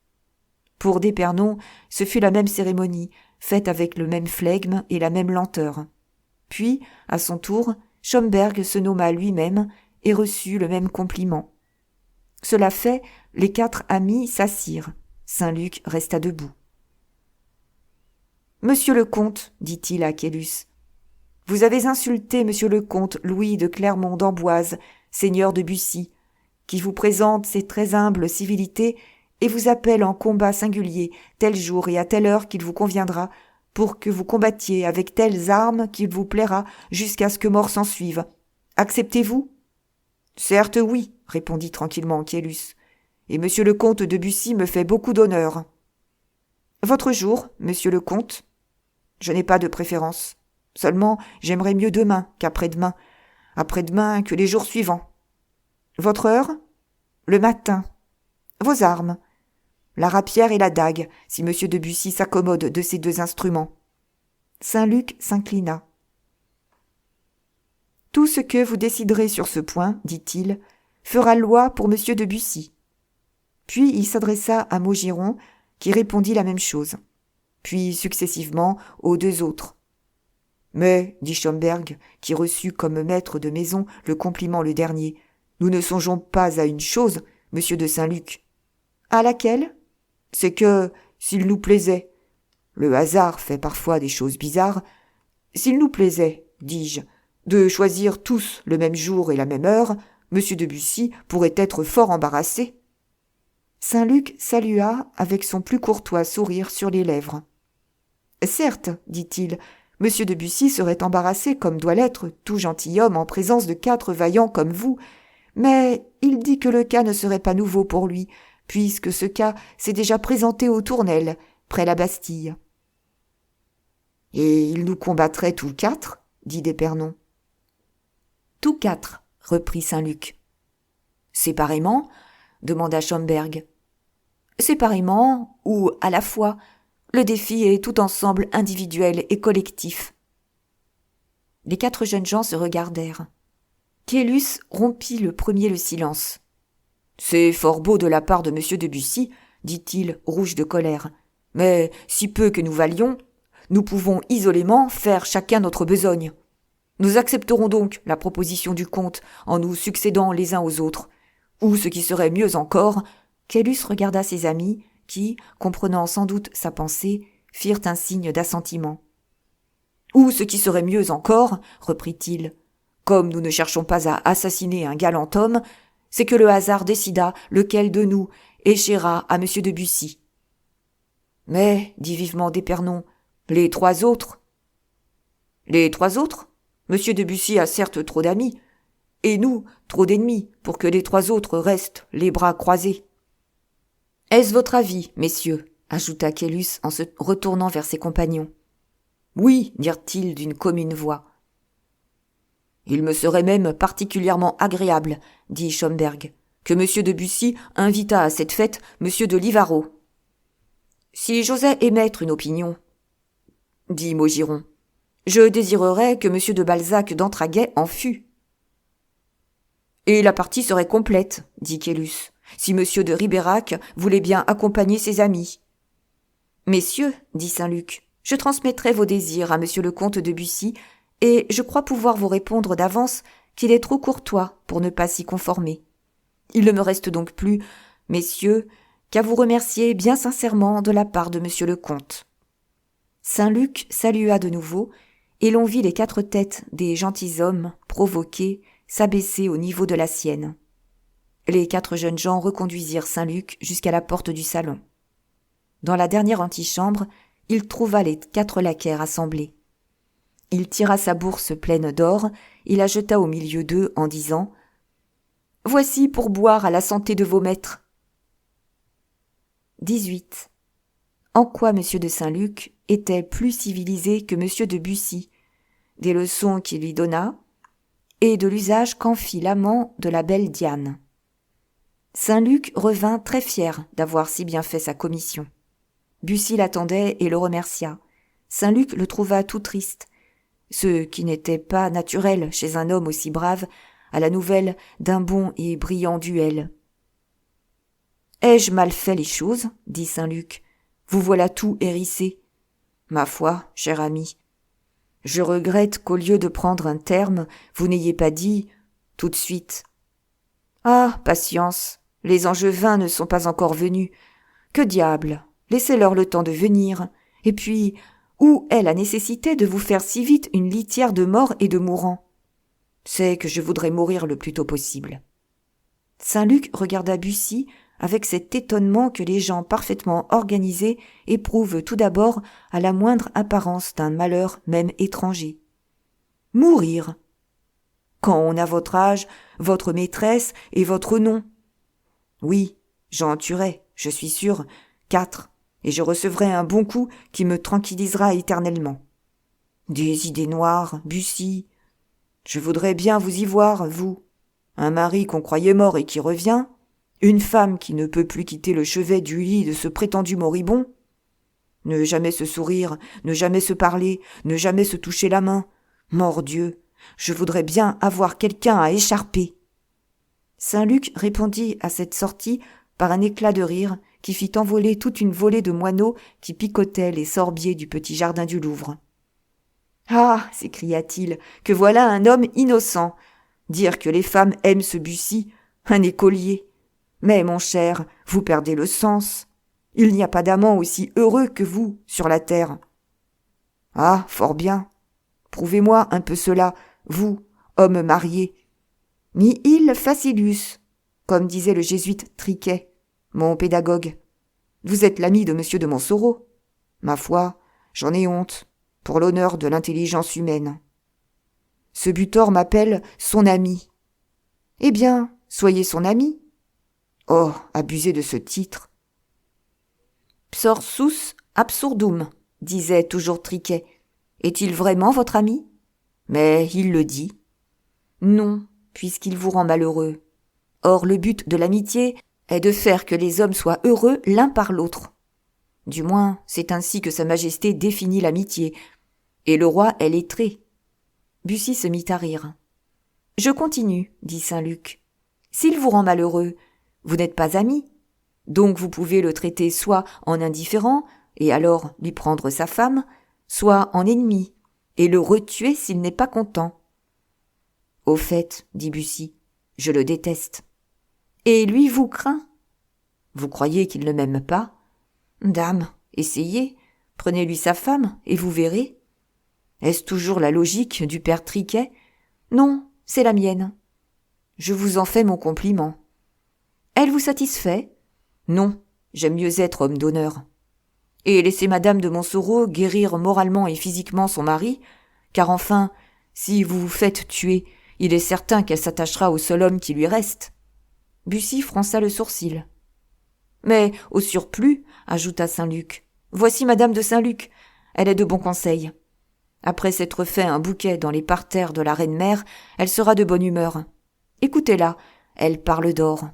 Speaker 1: Pour d'Épernon, ce fut la même cérémonie, faite avec le même flegme et la même lenteur. Puis, à son tour, Schomberg se nomma lui-même et reçut le même compliment. Cela fait, les 4 amis s'assirent. Saint-Luc resta debout. « Monsieur le comte, dit-il à Caylus, vous avez insulté monsieur le comte Louis de Clermont d'Amboise, seigneur de Bussy, qui vous présente ses très humbles civilités et vous appelle en combat singulier, tel jour et à telle heure qu'il vous conviendra, pour que vous combattiez avec telles armes qu'il vous plaira jusqu'à ce que mort s'ensuive. Acceptez-vous » ? « Certes oui, répondit tranquillement Caylus, et monsieur le comte de Bussy me fait beaucoup d'honneur. »« Votre jour, monsieur le comte ? » ?»« Je n'ai pas de préférence. Seulement, j'aimerais mieux demain qu'après-demain, après-demain que les jours suivants. »« Votre heure ? » ?»« Le matin. »« Vos armes ? » ?»« La rapière et la dague, si monsieur de Bussy s'accommode de ces 2 instruments. » Saint-Luc s'inclina. « Tout ce que vous déciderez sur ce point, dit-il, fera loi pour monsieur de Bussy. » Puis il s'adressa à Maugiron, qui répondit la même chose. Puis successivement aux 2 autres. « Mais, dit Schomberg, qui reçut comme maître de maison le compliment le dernier, nous ne songeons pas à une chose, monsieur de Saint-Luc. »« À laquelle ? » ?»« C'est que, s'il nous plaisait, le hasard fait parfois des choses bizarres, s'il nous plaisait, dis-je, de choisir tous le même jour et la même heure, monsieur de Bussy pourrait être fort embarrassé. » Saint-Luc salua avec son plus courtois sourire sur les lèvres. « Certes, dit-il, monsieur de Bussy serait embarrassé comme doit l'être tout gentilhomme en présence de 4 vaillants comme vous, mais il dit que le cas ne serait pas nouveau pour lui, puisque ce cas s'est déjà présenté aux Tournelles, près la Bastille. »« Et il nous combattrait tous 4 ? » dit d'Épernon. « Tous 4, reprit Saint-Luc. « Séparément ? » demanda Schomberg. « Séparément ou à la fois. Le défi est tout ensemble individuel et collectif. » Les 4 jeunes gens se regardèrent. Caylus rompit le premier le silence. « C'est fort beau de la part de monsieur de Bussy, dit-il, rouge de colère. Mais si peu que nous valions, nous pouvons isolément faire chacun notre besogne. Nous accepterons donc la proposition du comte en nous succédant les uns aux autres. Ou ce qui serait mieux encore, » Caylus regarda ses amis qui, comprenant sans doute sa pensée, firent un signe d'assentiment. « Ou ce qui serait mieux encore, reprit-il, comme nous ne cherchons pas à assassiner un galant homme, c'est que le hasard décida lequel de nous échera à monsieur de Bussy. »« Mais, dit vivement d'Épernon, les 3 autres. »« Les 3 autres ? Monsieur de Bussy a certes trop d'amis, et nous trop d'ennemis, pour que les 3 autres restent les bras croisés. »« Est-ce votre avis, messieurs ? » ajouta Caylus en se retournant vers ses compagnons. « Oui, dirent-ils d'une commune voix. »« Il me serait même particulièrement agréable, dit Schomberg, que monsieur de Bussy invitât à cette fête monsieur de Livarot. »« Si j'osais émettre une opinion, dit Maugiron, je désirerais que monsieur de Balzac d'Entraguet en fût. »« Et la partie serait complète, dit Caylus, si monsieur de Ribérac voulait bien accompagner ses amis. »« Messieurs, dit Saint-Luc, je transmettrai vos désirs à monsieur le comte de Bussy, et je crois pouvoir vous répondre d'avance qu'il est trop courtois pour ne pas s'y conformer. Il ne me reste donc plus, messieurs, qu'à vous remercier bien sincèrement de la part de monsieur le comte. » Saint-Luc salua de nouveau, et l'on vit les 4 têtes des gentilshommes, provoqués, s'abaisser au niveau de la sienne. Les 4 jeunes gens reconduisirent Saint-Luc jusqu'à la porte du salon. Dans la dernière antichambre, il trouva les 4 laquais rassemblés. Il tira sa bourse pleine d'or et la jeta au milieu d'eux en disant « Voici pour boire à la santé de vos maîtres. » 18. En quoi monsieur de Saint-Luc était plus civilisé que monsieur de Bussy, des leçons qu'il lui donna, et de l'usage qu'en fit l'amant de la belle Diane. Saint-Luc revint très fier d'avoir si bien fait sa commission. Bussy l'attendait et le remercia. Saint-Luc le trouva tout triste, ce qui n'était pas naturel chez un homme aussi brave, à la nouvelle d'un bon et brillant duel. « Ai-je mal fait les choses ?» dit Saint-Luc. « Vous voilà tout hérissé. Ma foi, cher ami, je regrette qu'au lieu de prendre un terme, vous n'ayez pas dit, tout de suite, Ah, patience, les Angevins ne sont pas encore venus. Que diable, laissez-leur le temps de venir. Et puis, où est la nécessité de vous faire si vite une litière de morts et de mourants? C'est que je voudrais mourir le plus tôt possible. Saint-Luc regarda Bussy avec cet étonnement que les gens parfaitement organisés éprouvent tout d'abord à la moindre apparence d'un malheur même étranger. Mourir. Quand on a votre âge, votre maîtresse et votre nom. Oui, j'en tuerai, je suis sûr, 4, et je recevrai un bon coup qui me tranquillisera éternellement. Des idées noires, Bussy. Je voudrais bien vous y voir, vous. Un mari qu'on croyait mort et qui revient, une femme qui ne peut plus quitter le chevet du lit de ce prétendu moribond. Ne jamais se sourire, ne jamais se parler, ne jamais se toucher la main. Mordieu, je voudrais bien avoir quelqu'un à écharper. Saint-Luc répondit à cette sortie par un éclat de rire qui fit envoler toute une volée de moineaux qui picotaient les sorbiers du petit jardin du Louvre. « Ah !» s'écria-t-il, « que voilà un homme innocent. Dire que les femmes aiment ce Bussy, un écolier. Mais, mon cher, vous perdez le sens. Il n'y a pas d'amant aussi heureux que vous sur la terre. »« Ah, fort bien. Prouvez-moi un peu cela, vous, homme marié. Nihil facilus, comme disait le jésuite Triquet, mon pédagogue. Vous êtes l'ami de monsieur de Montsoreau. Ma foi, j'en ai honte, pour l'honneur de l'intelligence humaine. Ce butor m'appelle son ami. Eh bien, soyez son ami. Oh, abusez de ce titre. Psorsus absurdum, disait toujours Triquet. Est-il vraiment votre ami? Mais il le dit. Non, puisqu'il vous rend malheureux. Or, le but de l'amitié est de faire que les hommes soient heureux l'un par l'autre. Du moins, c'est ainsi que Sa Majesté définit l'amitié. Et le roi est lettré. Bussy se mit à rire. « Je continue, dit Saint-Luc. S'il vous rend malheureux, vous n'êtes pas ami. Donc vous pouvez le traiter soit en indifférent, et alors lui prendre sa femme, soit en ennemi, et le retuer s'il n'est pas content. »« Au fait, dit Bussy, je le déteste. »« Et lui vous craint. »« Vous croyez qu'il ne m'aime pas ? Dame, essayez, prenez-lui sa femme, et vous verrez. » Est-ce toujours la logique du père Triquet ? Non, c'est la mienne. Je vous en fais mon compliment. Elle vous satisfait ? Non, j'aime mieux être homme d'honneur. Et laissez madame de Montsoreau guérir moralement et physiquement son mari, car enfin, si vous vous faites tuer, il est certain qu'elle s'attachera au seul homme qui lui reste. Bussy fronça le sourcil. Mais, au surplus, ajouta Saint-Luc, voici madame de Saint-Luc, elle est de bon conseil. Après s'être fait un bouquet dans les parterres de la Reine-Mère, elle sera de bonne humeur. Écoutez-la, elle parle d'or.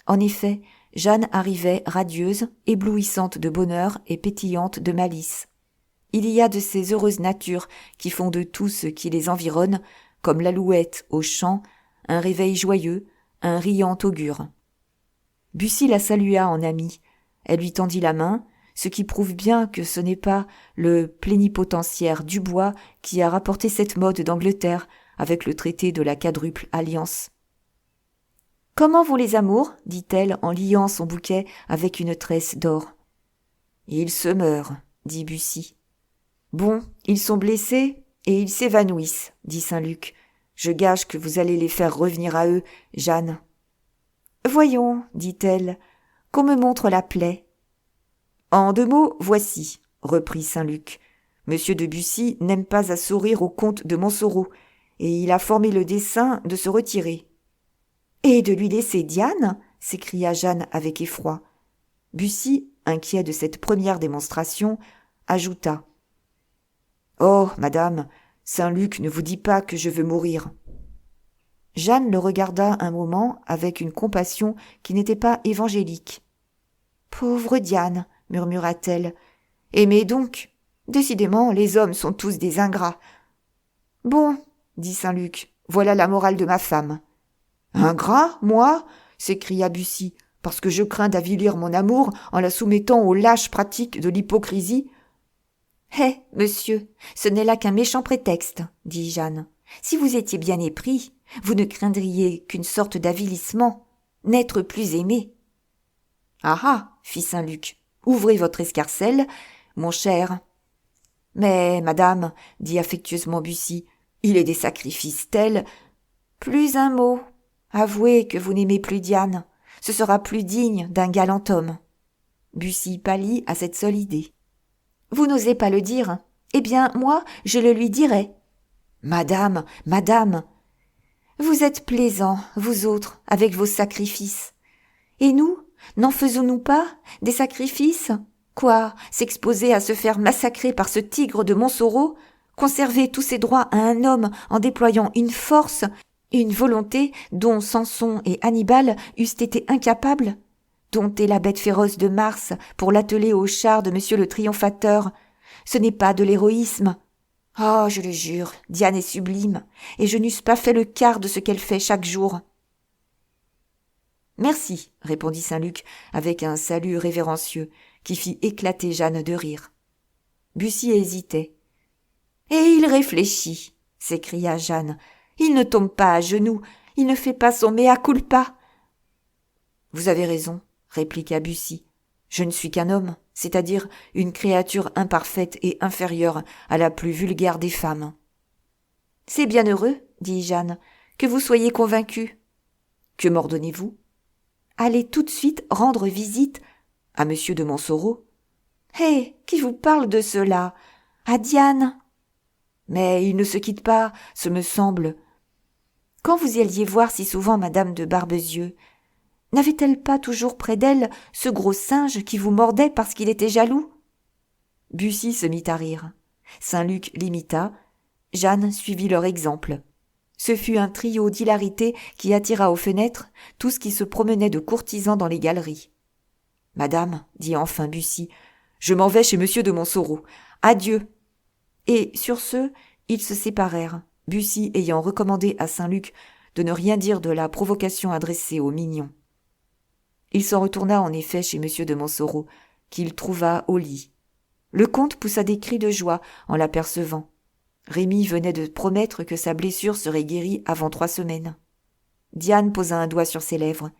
Speaker 1: En effet, Jeanne arrivait radieuse, éblouissante de bonheur et pétillante de malice. Il y a de ces heureuses natures qui font de tout ce qui les environne, comme l'alouette au champ, un réveil joyeux, un riant augure. Bussy la salua en ami. Elle lui tendit la main, ce qui prouve bien que ce n'est pas le plénipotentiaire Dubois qui a rapporté cette mode d'Angleterre avec le traité de la quadruple alliance. « Comment vont les amours ?» dit-elle en liant son bouquet avec une tresse d'or. « Ils se meurent, » dit Bussy. « Bon, ils sont blessés et ils s'évanouissent, » dit Saint-Luc. « Je gage que vous allez les faire revenir à eux, Jeanne. »« Voyons, » dit-elle, « qu'on me montre la plaie. » « En 2 mots, voici, » reprit Saint-Luc. « Monsieur de Bussy n'aime pas à sourire au comte de Montsoreau, et il a formé le dessein de se retirer. »« Et de lui laisser Diane ?» s'écria Jeanne avec effroi. Bussy, inquiet de cette première démonstration, ajouta. « Oh, madame, Saint-Luc ne vous dit pas que je veux mourir. » Jeanne le regarda un moment avec une compassion qui n'était pas évangélique. « Pauvre Diane !» murmura-t-elle. « Aimez donc. Décidément, les hommes sont tous des ingrats. »« Bon, dit Saint-Luc, voilà la morale de ma femme. »« Ingrat, moi ?» s'écria Bussy, « parce que je crains d'avilir mon amour en la soumettant aux lâches pratiques de l'hypocrisie. »« Monsieur, ce n'est là qu'un méchant prétexte, dit Jeanne. Si vous étiez bien épris, Vous ne craindriez qu'une sorte d'avilissement, n'être plus aimé. Ah ah, fit Saint-Luc, ouvrez votre escarcelle, mon cher. Mais, madame, dit affectueusement Bussy, il est des sacrifices tels. Plus un mot. Avouez que vous n'aimez plus Diane. Ce sera plus digne d'un galant homme. Bussy pâlit à cette seule idée. Vous n'osez pas le dire. Eh bien, moi, je le lui dirai. Madame, madame. Vous êtes plaisants, vous autres, avec vos sacrifices. Et nous, n'en faisons-nous pas des sacrifices? Quoi, s'exposer à se faire massacrer par ce tigre de Montsoreau? Conserver tous ses droits à un homme en déployant une force, une volonté dont Samson et Hannibal eussent été incapables? Dompter la bête féroce de Mars pour l'atteler au char de Monsieur le Triomphateur, ce n'est pas de l'héroïsme. Oh, je le jure, Diane est sublime, et je n'eusse pas fait le quart de ce qu'elle fait chaque jour. Merci, répondit Saint-Luc avec un salut révérencieux qui fit éclater Jeanne de rire. Bussy hésitait. Et il réfléchit, s'écria Jeanne. Il ne tombe pas à genoux, il ne fait pas son mea culpa. Vous avez raison, répliqua Bussy. Je ne suis qu'un homme, c'est-à-dire une créature imparfaite et inférieure à la plus vulgaire des femmes. C'est bien heureux, dit Jeanne, que vous soyez convaincu. Que m'ordonnez-vous? Allez tout de suite rendre visite à Monsieur de Montsoreau. Hé, qui vous parle de cela? À Diane. Mais il ne se quitte pas, ce me semble. Quand vous y alliez voir si souvent madame de Barbezieux, n'avait-elle pas toujours près d'elle ce gros singe qui vous mordait parce qu'il était jaloux? Bussy se mit à rire. Saint-Luc l'imita. Jeanne suivit leur exemple. Ce fut un trio d'hilarité qui attira aux fenêtres tout ce qui se promenait de courtisans dans les galeries. « Madame, dit enfin Bussy, je m'en vais chez Monsieur de Montsoreau. Adieu !» Et sur ce, ils se séparèrent, Bussy ayant recommandé à Saint-Luc de ne rien dire de la provocation adressée au mignon. Il s'en retourna en effet chez Monsieur de Montsoreau, qu'il trouva au lit. Le comte poussa des cris de joie en l'apercevant. Rémy venait de promettre que sa blessure serait guérie avant 3 semaines. Diane posa un doigt sur ses lèvres.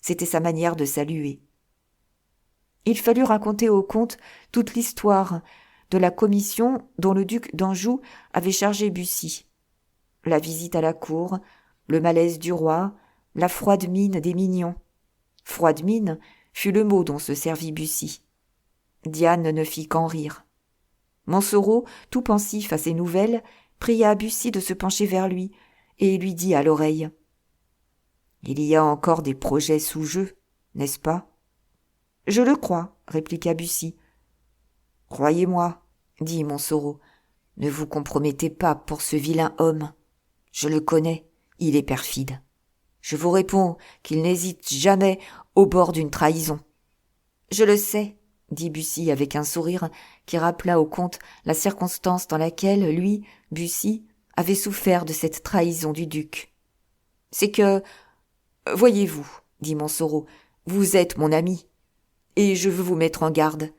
Speaker 1: C'était sa manière de saluer. Il fallut raconter au comte toute l'histoire de la commission dont le duc d'Anjou avait chargé Bussy. La visite à la cour, le malaise du roi, la froide mine des mignons. Froide mine fut le mot dont se servit Bussy. Diane ne fit qu'en rire. Montsoreau, tout pensif à ces nouvelles, pria Bussy de se pencher vers lui et lui dit à l'oreille : « Il y a encore des projets sous jeu, n'est-ce pas ? » « Je le crois, » répliqua Bussy. « Croyez-moi, » dit Montsoreau, « ne vous compromettez pas pour ce vilain homme. Je le connais, il est perfide. Je vous réponds qu'il n'hésite jamais au bord d'une trahison. »« Je le sais, » dit Bussy avec un sourire qui rappela au comte la circonstance dans laquelle lui, Bussy, avait souffert de cette trahison du duc. « C'est que, voyez-vous, dit Montsoreau, vous êtes mon ami, et je veux vous mettre en garde.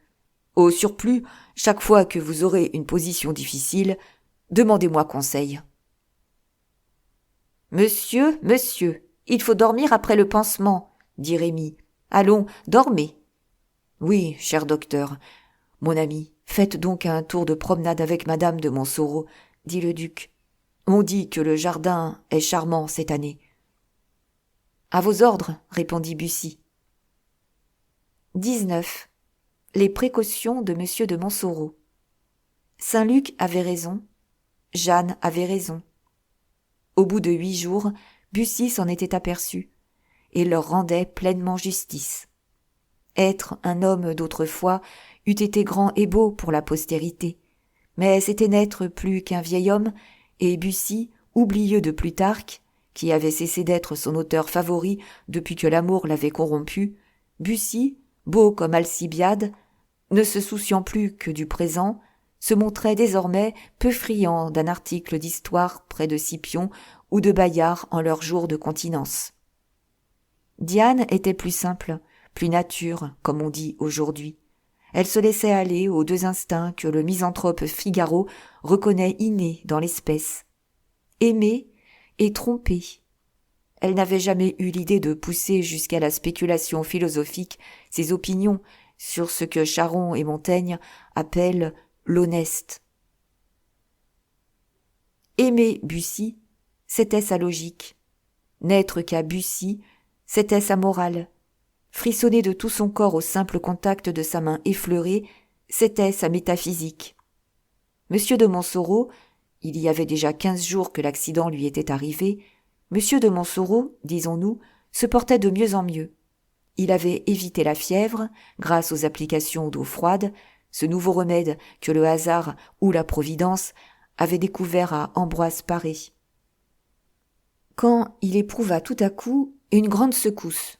Speaker 1: Au surplus, chaque fois que vous aurez une position difficile, demandez-moi conseil. »« Monsieur, il faut dormir après le pansement, » dit Rémy. « Allons, dormez. »« Oui, cher docteur. Mon ami, faites donc un tour de promenade avec madame de Montsoreau, » dit le duc. « On dit que le jardin est charmant cette année. »« À vos ordres, » répondit Bussy. 19. Les précautions de Monsieur de Montsoreau. Saint-Luc avait raison, Jeanne avait raison. Au bout de 8 jours, Bussy s'en était aperçu, et leur rendait pleinement justice. Être un homme d'autrefois eût été grand et beau pour la postérité, mais c'était n'être plus qu'un vieil homme, et Bussy, oublieux de Plutarque, qui avait cessé d'être son auteur favori depuis que l'amour l'avait corrompu, Bussy, beau comme Alcibiade, ne se souciant plus que du présent, se montrait désormais peu friand d'un article d'histoire près de Scipion ou de Bayard en leurs jours de continence. Diane était plus simple, plus nature, comme on dit aujourd'hui. Elle se laissait aller aux 2 instincts que le misanthrope Figaro reconnaît innés dans l'espèce. Aimer et trompée. Elle n'avait jamais eu l'idée de pousser jusqu'à la spéculation philosophique ses opinions sur ce que Charron et Montaigne appellent l'honnête. Aimer Bussy, c'était sa logique. N'être qu'à Bussy, c'était sa morale. Frissonner de tout son corps au simple contact de sa main effleurée, c'était sa métaphysique. Monsieur de Montsoreau, il y avait déjà 15 jours que l'accident lui était arrivé, Monsieur de Montsoreau, disons-nous, se portait de mieux en mieux. Il avait évité la fièvre, grâce aux applications d'eau froide, ce nouveau remède que le hasard ou la providence avait découvert à Ambroise Paré. Quand il éprouva tout à coup une grande secousse,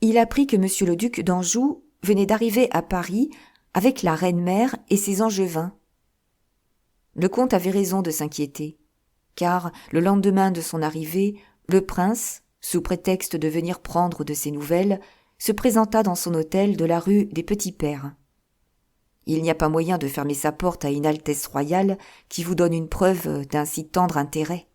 Speaker 1: il apprit que monsieur le duc d'Anjou venait d'arriver à Paris avec la reine-mère et ses angevins. Le comte avait raison de s'inquiéter, car le lendemain de son arrivée, le prince, sous prétexte de venir prendre de ses nouvelles, se présenta dans son hôtel de la rue des Petits-Pères. Il n'y a pas moyen de fermer sa porte à une altesse royale qui vous donne une preuve d'un si tendre intérêt.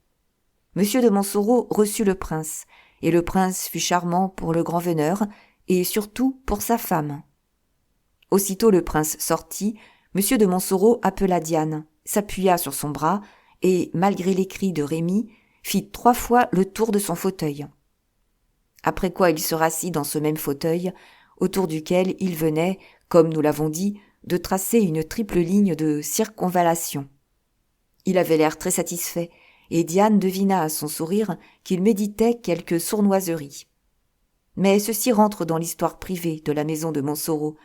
Speaker 1: Monsieur de Montsoreau reçut le prince, et le prince fut charmant pour le grand veneur, et surtout pour sa femme. Aussitôt le prince sortit, monsieur de Montsoreau appela Diane, s'appuya sur son bras, et, malgré les cris de Rémy, fit 3 fois le tour de son fauteuil. Après quoi il se rassit dans ce même fauteuil, autour duquel il venait, comme nous l'avons dit, de tracer une triple ligne de circonvallation. Il avait l'air très satisfait, et Diane devina à son sourire qu'il méditait quelque sournoiserie. Mais ceci rentre dans l'histoire privée de la maison de Montsoreau.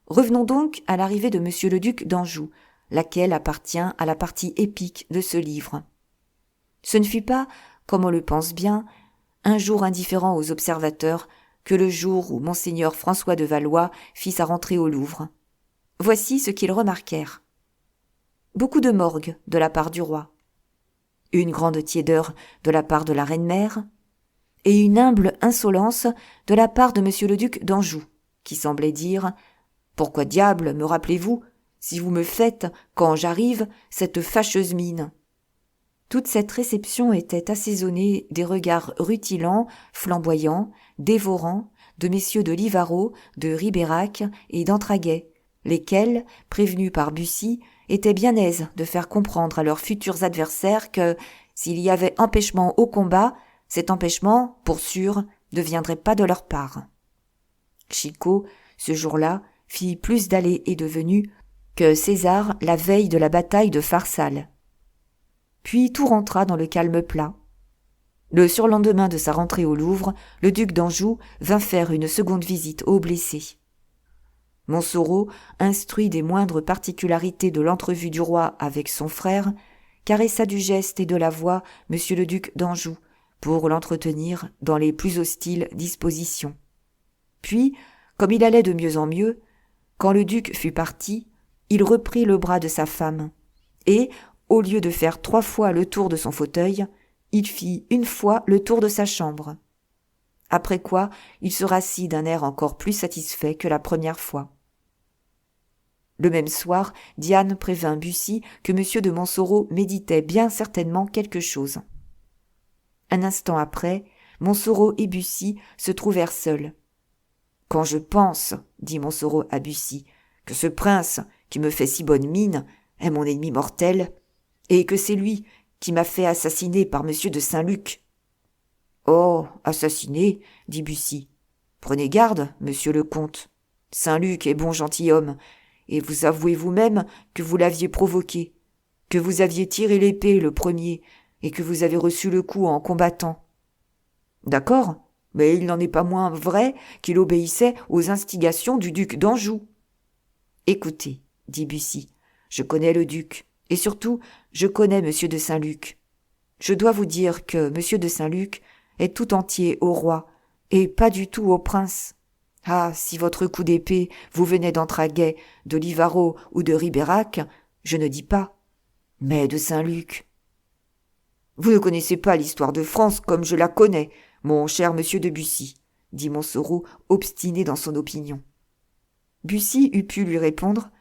Speaker 1: Revenons donc à l'arrivée de monsieur le duc d'Anjou, laquelle appartient à la partie épique de ce livre. Ce ne fut pas, comme on le pense bien, un jour indifférent aux observateurs que le jour où monseigneur François de Valois fit sa rentrée au Louvre. Voici ce qu'ils remarquèrent. Beaucoup de morgue de la part du roi, une grande tiédeur de la part de la reine-mère, et une humble insolence de la part de monsieur le duc d'Anjou, qui semblait dire « Pourquoi diable me rappelez-vous, si vous me faites, quand j'arrive, cette fâcheuse mine ?» Toute cette réception était assaisonnée des regards rutilants, flamboyants, dévorants, de messieurs de Livarot, de Ribérac et d'Entraguet, lesquels, prévenus par Bussy, étaient bien aises de faire comprendre à leurs futurs adversaires que, s'il y avait empêchement au combat, cet empêchement, pour sûr, ne viendrait pas de leur part. Chicot, ce jour-là, fit plus d'allées et de venues que César la veille de la bataille de Pharsale. Puis tout rentra dans le calme plat. Le surlendemain de sa rentrée au Louvre, le duc d'Anjou vint faire une seconde visite aux blessés. Montsoreau, instruit des moindres particularités de l'entrevue du roi avec son frère, caressa du geste et de la voix monsieur le duc d'Anjou pour l'entretenir dans les plus hostiles dispositions. Puis, comme il allait de mieux en mieux, quand le duc fut parti, il reprit le bras de sa femme, et, au lieu de faire 3 fois le tour de son fauteuil, il fit 1 fois le tour de sa chambre. Après quoi, il se rassit d'un air encore plus satisfait que la première fois. Le même soir, Diane prévint Bussy que monsieur de Montsoreau méditait bien certainement quelque chose. Un instant après, Montsoreau et Bussy se trouvèrent seuls. « Quand je pense, dit Montsoreau à Bussy, que ce prince, qui me fait si bonne mine, est mon ennemi mortel, et que c'est lui qui m'a fait assassiner par monsieur de Saint-Luc. »« Oh, assassiner, dit Bussy. Prenez garde, monsieur le comte. Saint-Luc est bon gentilhomme, et vous avouez vous-même que vous l'aviez provoqué, que vous aviez tiré l'épée le premier, et que vous avez reçu le coup en combattant. D'accord, mais il n'en est pas moins vrai qu'il obéissait aux instigations du duc d'Anjou. »« Écoutez, dit Bussy, je connais le duc, et surtout, je connais monsieur de Saint-Luc. Je dois vous dire que monsieur de Saint-Luc est tout entier au roi, et pas du tout au prince. Ah, si votre coup d'épée vous venait d'Entraguet, de Livarot ou de Ribérac, je ne dis pas. Mais de Saint-Luc. Vous ne connaissez pas l'histoire de France comme je la connais, mon cher monsieur de Bussy, dit Montsoreau, obstiné dans son opinion. Bussy eût pu lui répondre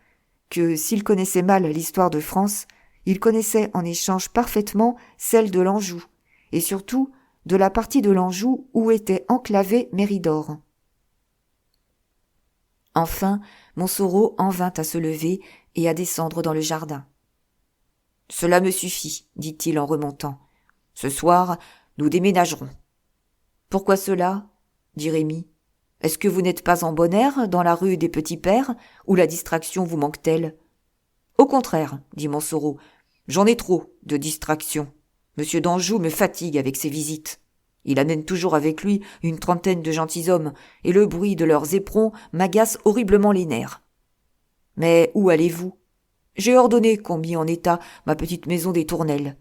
Speaker 1: que s'il connaissait mal l'histoire de France, il connaissait en échange parfaitement celle de l'Anjou, et surtout de la partie de l'Anjou où était enclavé Méridor. Enfin, Montsoreau en vint à se lever et à descendre dans le jardin. « Cela me suffit, dit-il en remontant. Ce soir, nous déménagerons. »« Pourquoi cela ?» dit Rémy. « Est-ce que vous n'êtes pas en bon air dans la rue des Petits Pères, ou la distraction vous manque-t-elle ?»« Au contraire, dit Montsoreau, j'en ai trop de distraction. Monsieur d'Anjou me fatigue avec ses visites. Il amène toujours avec lui une trentaine de gentilshommes, et le bruit de leurs éperons m'agace horriblement les nerfs. Mais où allez-vous ? J'ai ordonné qu'on mît en état ma petite maison des Tournelles. »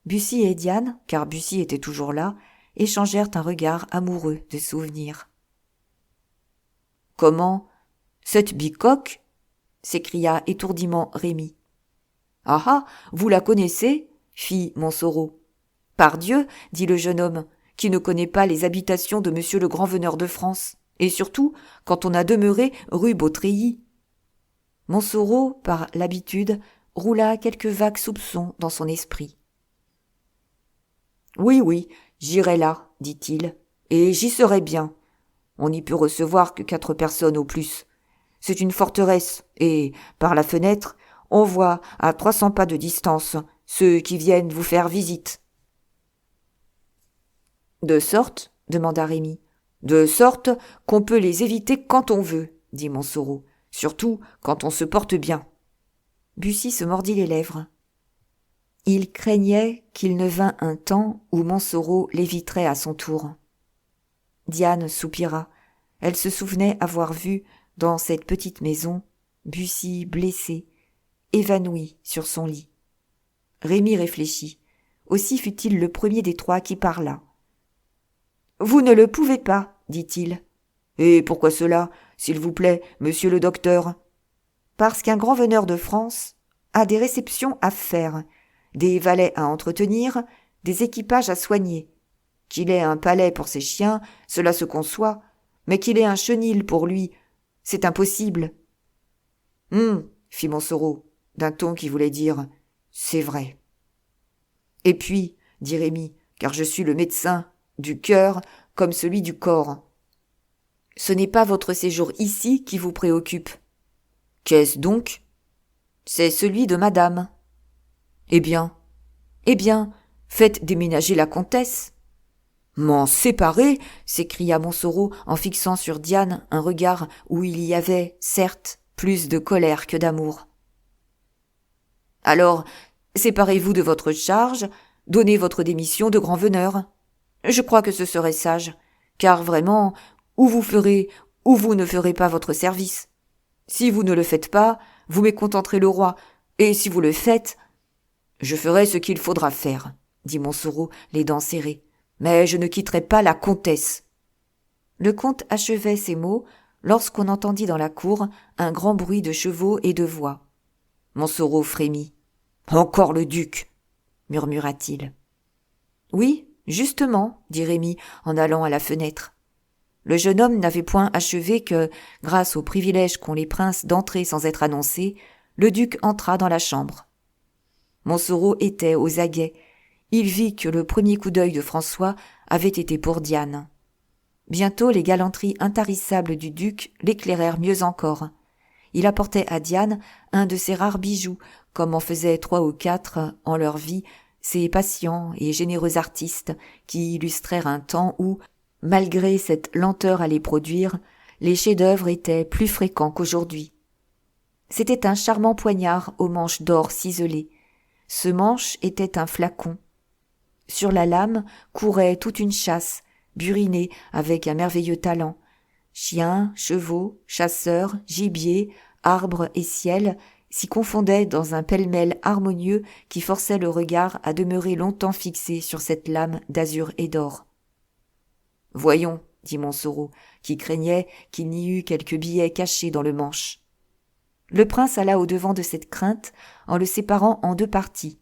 Speaker 1: Bussy et Diane, car Bussy était toujours là, échangèrent un regard amoureux de souvenirs. « Comment ? Cette bicoque ?» s'écria étourdiment Rémy. « Ah ah, vous la connaissez ?» fit Montsoreau. « Pardieu, dit le jeune homme, qui ne connaît pas les habitations de monsieur le grand-veneur de France, et surtout quand on a demeuré rue Beautreillis. » Montsoreau, par l'habitude, roula quelques vagues soupçons dans son esprit. « Oui, j'irai là, dit-il, et j'y serai bien. On n'y peut recevoir que 4 personnes au plus. C'est une forteresse, et, par la fenêtre, on voit à 300 pas de distance ceux qui viennent vous faire visite. »« De sorte, demanda Rémy. De sorte qu'on peut les éviter quand on veut, dit Montsoreau, surtout quand on se porte bien. » Bussy se mordit les lèvres. Il craignait qu'il ne vînt un temps où Montsoreau l'éviterait à son tour. Diane soupira. Elle se souvenait avoir vu, dans cette petite maison, Bussy blessé, évanoui sur son lit. Rémy réfléchit. Aussi fut-il le premier des 3 qui parla. « Vous ne le pouvez pas, dit-il. »« Et pourquoi cela, s'il vous plaît, monsieur le docteur ?»« Parce qu'un grand veneur de France a des réceptions à faire, des valets à entretenir, des équipages à soigner. Qu'il ait un palais pour ses chiens, cela se conçoit, mais qu'il ait un chenil pour lui, c'est impossible. »« Fit Montsoreau, d'un ton qui voulait dire « c'est vrai. »« Et puis, dit Rémy, car je suis le médecin, du cœur comme celui du corps. Ce n'est pas votre séjour ici qui vous préoccupe. »« Qu'est-ce donc ? » ?»« C'est celui de madame. »« Eh bien, faites déménager la comtesse. »« M'en séparer ?» s'écria Montsoreau en fixant sur Diane un regard où il y avait, certes, plus de colère que d'amour. « Alors, séparez-vous de votre charge, donnez votre démission de grand-veneur. Je crois que ce serait sage, car vraiment, ou vous ferez, ou vous ne ferez pas votre service. Si vous ne le faites pas, vous mécontenterez le roi, et si vous le faites... »« Je ferai ce qu'il faudra faire, » dit Montsoreau, les dents serrées, « mais je ne quitterai pas la comtesse. » Le comte achevait ces mots lorsqu'on entendit dans la cour un grand bruit de chevaux et de voix. Montsoreau frémit. « Encore le duc !» murmura-t-il. « Oui, justement, » dit Rémy en allant à la fenêtre. Le jeune homme n'avait point achevé que, grâce au privilège qu'ont les princes d'entrer sans être annoncés, le duc entra dans la chambre. Montsoreau était aux aguets. Il vit que le premier coup d'œil de François avait été pour Diane. Bientôt les galanteries intarissables du duc l'éclairèrent mieux encore. Il apportait à Diane un de ces rares bijoux, comme en faisaient 3 ou 4 en leur vie ces patients et généreux artistes qui illustrèrent un temps où, malgré cette lenteur à les produire, les chefs-d'œuvre étaient plus fréquents qu'aujourd'hui. C'était un charmant poignard aux manches d'or ciselées. Ce manche était un flacon. Sur la lame courait toute une chasse, burinée avec un merveilleux talent. Chiens, chevaux, chasseurs, gibier, arbres et ciel s'y confondaient dans un pêle-mêle harmonieux qui forçait le regard à demeurer longtemps fixé sur cette lame d'azur et d'or. « Voyons, » dit Montsoreau, qui craignait qu'il n'y eût quelques billets cachés dans le manche. Le prince alla au-devant de cette crainte en le séparant en 2 parties.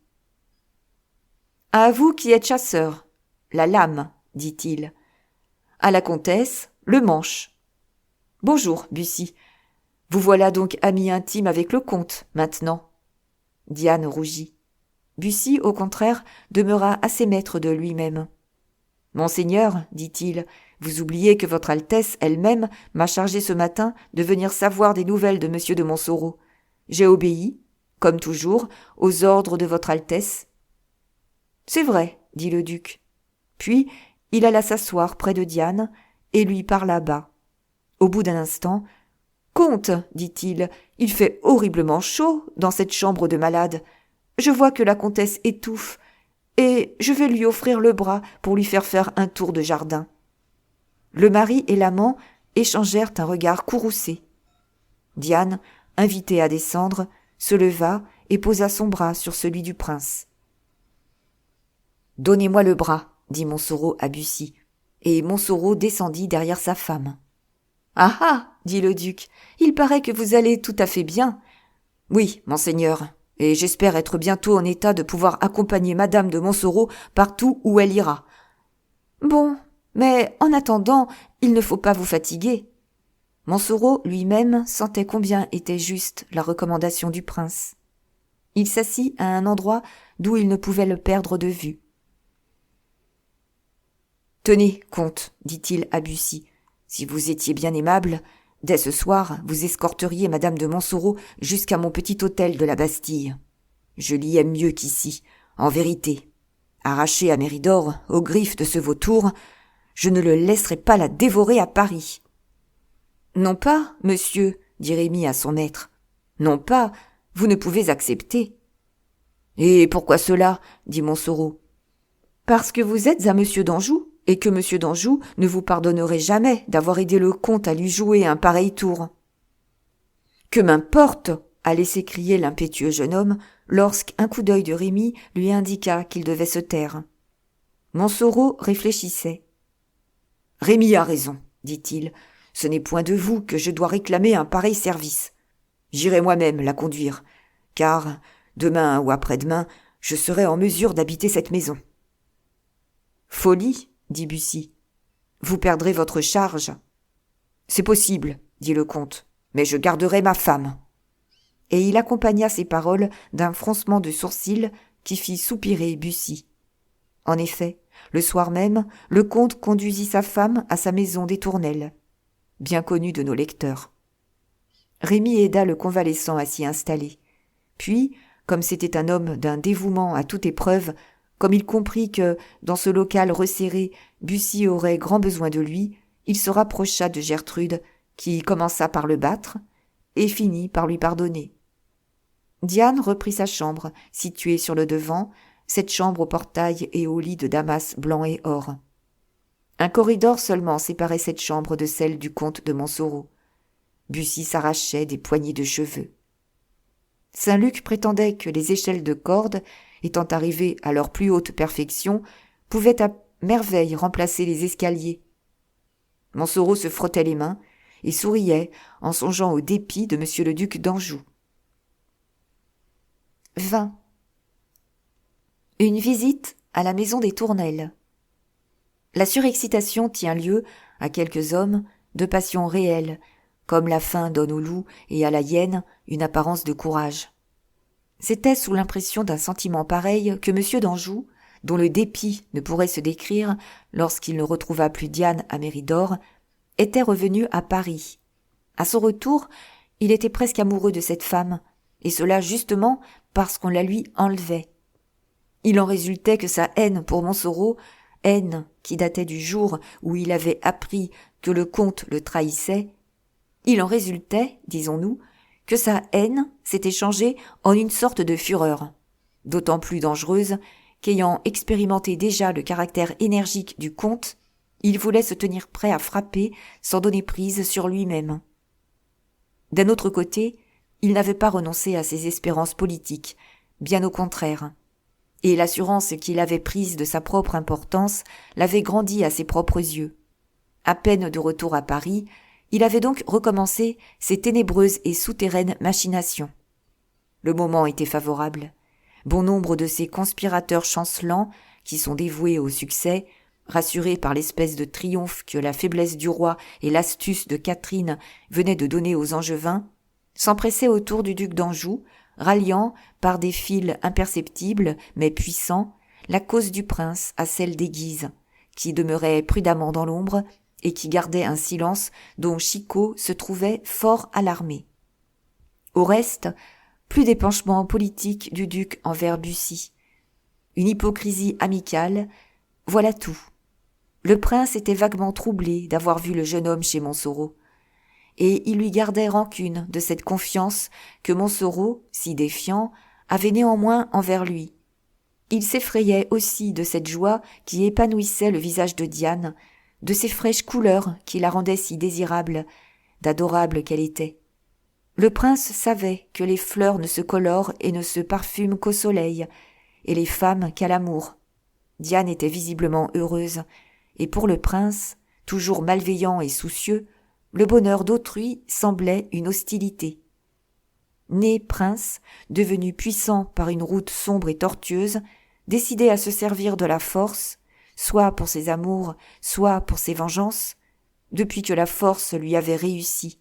Speaker 1: « À vous qui êtes chasseur, la lame, dit-il. À la comtesse, le manche. Bonjour, Bussy. Vous voilà donc ami intime avec le comte, maintenant. » Diane rougit. Bussy, au contraire, demeura assez maître de lui-même. « Monseigneur, dit-il, vous oubliez que votre Altesse elle-même m'a chargé ce matin de venir savoir des nouvelles de M. de Montsoreau. J'ai obéi, comme toujours, aux ordres de votre Altesse. »« C'est vrai, dit le duc. Puis il alla s'asseoir près de Diane et lui parla bas. Au bout d'un instant, « Comte, dit-il, il fait horriblement chaud dans cette chambre de malade. Je vois que la comtesse étouffe, et je vais lui offrir le bras pour lui faire un tour de jardin. » Le mari et l'amant échangèrent un regard courroucé. Diane, invitée à descendre, se leva et posa son bras sur celui du prince. « Donnez-moi le bras, dit Montsoreau à Bussy, et Montsoreau descendit derrière sa femme. « Ah ah, dit le duc, il paraît que vous allez tout à fait bien. »« Oui, monseigneur, et j'espère être bientôt en état de pouvoir accompagner madame de Montsoreau partout où elle ira. »« Bon, mais en attendant, il ne faut pas vous fatiguer. » Montsoreau lui-même sentait combien était juste la recommandation du prince. Il s'assit à un endroit d'où il ne pouvait le perdre de vue. « Tenez, comte, dit-il à Bussy, si vous étiez bien aimable, dès ce soir, vous escorteriez madame de Montsoreau jusqu'à mon petit hôtel de la Bastille. Je l'y aime mieux qu'ici, en vérité. Arraché à Méridor, aux griffes de ce vautour, je ne le laisserai pas la dévorer à Paris. »« Non pas, monsieur, dit Rémy à son maître. Non pas, vous ne pouvez accepter. »« Et pourquoi cela, dit Montsoreau. Parce que vous êtes à monsieur d'Anjou, et que monsieur d'Anjou ne vous pardonnerait jamais d'avoir aidé le comte à lui jouer un pareil tour. »« Que m'importe !» allait s'écrier l'impétueux jeune homme, lorsqu'un coup d'œil de Rémy lui indiqua qu'il devait se taire. Montsoreau réfléchissait. « Rémy a raison, dit-il. Ce n'est point de vous que je dois réclamer un pareil service. J'irai moi-même la conduire, car demain ou après-demain, je serai en mesure d'habiter cette maison. »« Folie, dit Bussy. Vous perdrez votre charge. »« C'est possible, dit le comte, mais je garderai ma femme. » Et il accompagna ces paroles d'un froncement de sourcils qui fit soupirer Bussy. En effet, le soir même, le comte conduisit sa femme à sa maison des Tournelles, bien connue de nos lecteurs. Rémy aida le convalescent à s'y installer. Puis, comme c'était un homme d'un dévouement à toute épreuve, comme il comprit que, dans ce local resserré, Bussy aurait grand besoin de lui, il se rapprocha de Gertrude, qui commença par le battre, et finit par lui pardonner. Diane reprit sa chambre, située sur le devant, cette chambre au portail et au lit de damas blanc et or. Un corridor seulement séparait cette chambre de celle du comte de Montsoreau. Bussy s'arrachait des poignées de cheveux. Saint-Luc prétendait que les échelles de corde, étant arrivées à leur plus haute perfection, pouvaient à merveille remplacer les escaliers. Montsoreau se frottait les mains et souriait en songeant au dépit de monsieur le duc d'Anjou. 20. Une visite à la maison des Tournelles. La surexcitation tient lieu, à quelques hommes, de passions réelles, comme la faim donne au loup et à la hyène une apparence de courage. C'était sous l'impression d'un sentiment pareil que M. d'Anjou, dont le dépit ne pourrait se décrire lorsqu'il ne retrouva plus Diane à Méridor, était revenu à Paris. À son retour, il était presque amoureux de cette femme, et cela justement parce qu'on la lui enlevait. Il en résultait que sa haine pour Montsoreau, haine qui datait du jour où il avait appris que le comte le trahissait, il en résultait, disons-nous, que sa haine s'était changée en une sorte de fureur, d'autant plus dangereuse qu'ayant expérimenté déjà le caractère énergique du comte, il voulait se tenir prêt à frapper sans donner prise sur lui-même. D'un autre côté, il n'avait pas renoncé à ses espérances politiques, bien au contraire, et l'assurance qu'il avait prise de sa propre importance l'avait grandi à ses propres yeux. À peine de retour à Paris, il avait donc recommencé ses ténébreuses et souterraines machinations. Le moment était favorable. Bon nombre de ces conspirateurs chancelants, qui sont dévoués au succès, rassurés par l'espèce de triomphe que la faiblesse du roi et l'astuce de Catherine venaient de donner aux Angevins, s'empressaient autour du duc d'Anjou ralliant, par des fils imperceptibles mais puissants, la cause du prince à celle des Guises, qui demeurait prudemment dans l'ombre et qui gardait un silence dont Chicot se trouvait fort alarmé. Au reste, plus d'épanchement politique du duc envers Bussy. Une hypocrisie amicale, voilà tout. Le prince était vaguement troublé d'avoir vu le jeune homme chez Montsoreau, et il lui gardait rancune de cette confiance que Montsoreau, si défiant, avait néanmoins envers lui. Il s'effrayait aussi de cette joie qui épanouissait le visage de Diane, de ces fraîches couleurs qui la rendaient si désirable, d'adorable qu'elle était. Le prince savait que les fleurs ne se colorent et ne se parfument qu'au soleil, et les femmes qu'à l'amour. Diane était visiblement heureuse, et pour le prince, toujours malveillant et soucieux, le bonheur d'autrui semblait une hostilité. Né prince, devenu puissant par une route sombre et tortueuse, décidé à se servir de la force, soit pour ses amours, soit pour ses vengeances, depuis que la force lui avait réussi.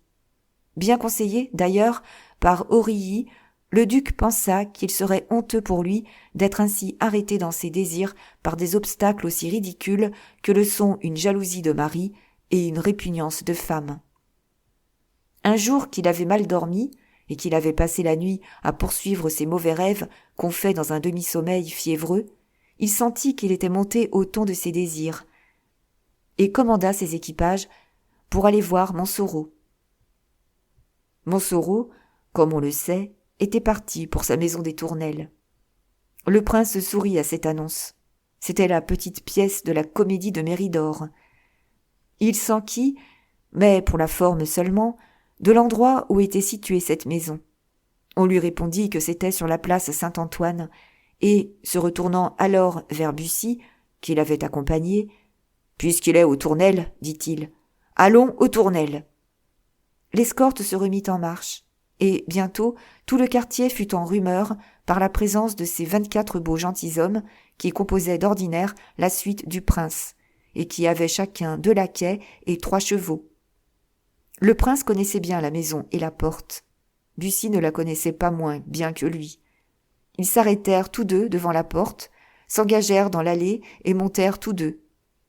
Speaker 1: Bien conseillé, d'ailleurs, par Aurilly, le duc pensa qu'il serait honteux pour lui d'être ainsi arrêté dans ses désirs par des obstacles aussi ridicules que le sont une jalousie de mari et une répugnance de femme. Un jour qu'il avait mal dormi et qu'il avait passé la nuit à poursuivre ses mauvais rêves qu'on fait dans un demi-sommeil fiévreux, il sentit qu'il était monté au ton de ses désirs et commanda ses équipages pour aller voir Montsoreau. Montsoreau, comme on le sait, était parti pour sa maison des Tournelles. Le prince sourit à cette annonce. C'était la petite pièce de la comédie de Méridor. Il s'enquit, mais pour la forme seulement, de l'endroit où était située cette maison. On lui répondit que c'était sur la place Saint-Antoine, et, se retournant alors vers Bussy, qui l'avait accompagné, « Puisqu'il est aux Tournelles, dit-il, allons aux Tournelles. » L'escorte se remit en marche, et bientôt tout le quartier fut en rumeur par la présence de ces 24 beaux gentilshommes qui composaient d'ordinaire la suite du prince, et qui avaient chacun 2 laquais et 3 chevaux. Le prince connaissait bien la maison et la porte. Bussy ne la connaissait pas moins bien que lui. Ils s'arrêtèrent tous deux devant la porte, s'engagèrent dans l'allée et montèrent tous deux.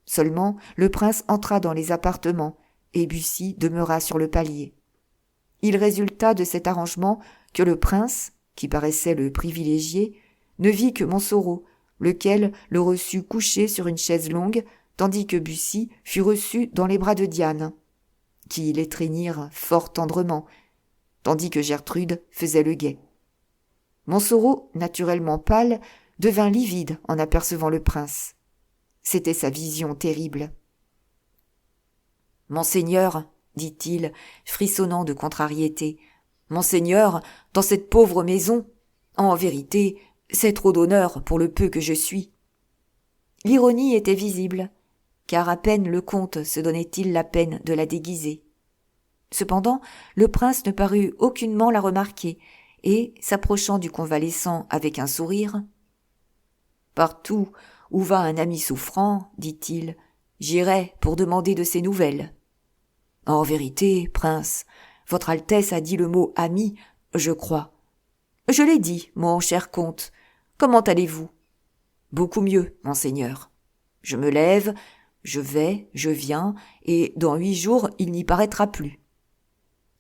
Speaker 1: Seulement, le prince entra dans les appartements, et Bussy demeura sur le palier. Il résulta de cet arrangement que le prince, qui paraissait le privilégié, ne vit que Montsoreau, lequel le reçut couché sur une chaise longue, tandis que Bussy fut reçu dans les bras de Diane, qui l'étreignirent fort tendrement, tandis que Gertrude faisait le guet. Montsoreau, naturellement pâle, devint livide en apercevant le prince. C'était sa vision terrible. « Monseigneur, dit-il, frissonnant de contrariété, Monseigneur, dans cette pauvre maison, en vérité, c'est trop d'honneur pour le peu que je suis. » L'ironie était visible, car à peine le comte se donnait-il la peine de la déguiser. Cependant, le prince ne parut aucunement la remarquer, et, s'approchant du convalescent avec un sourire, « Partout où va un ami souffrant, dit-il, j'irai pour demander de ses nouvelles. En vérité, prince, votre Altesse a dit le mot ami, je crois. Je l'ai dit, mon cher comte. Comment allez-vous? Beaucoup mieux, monseigneur. Je me lève, je vais, je viens, et dans 8 jours il n'y paraîtra plus.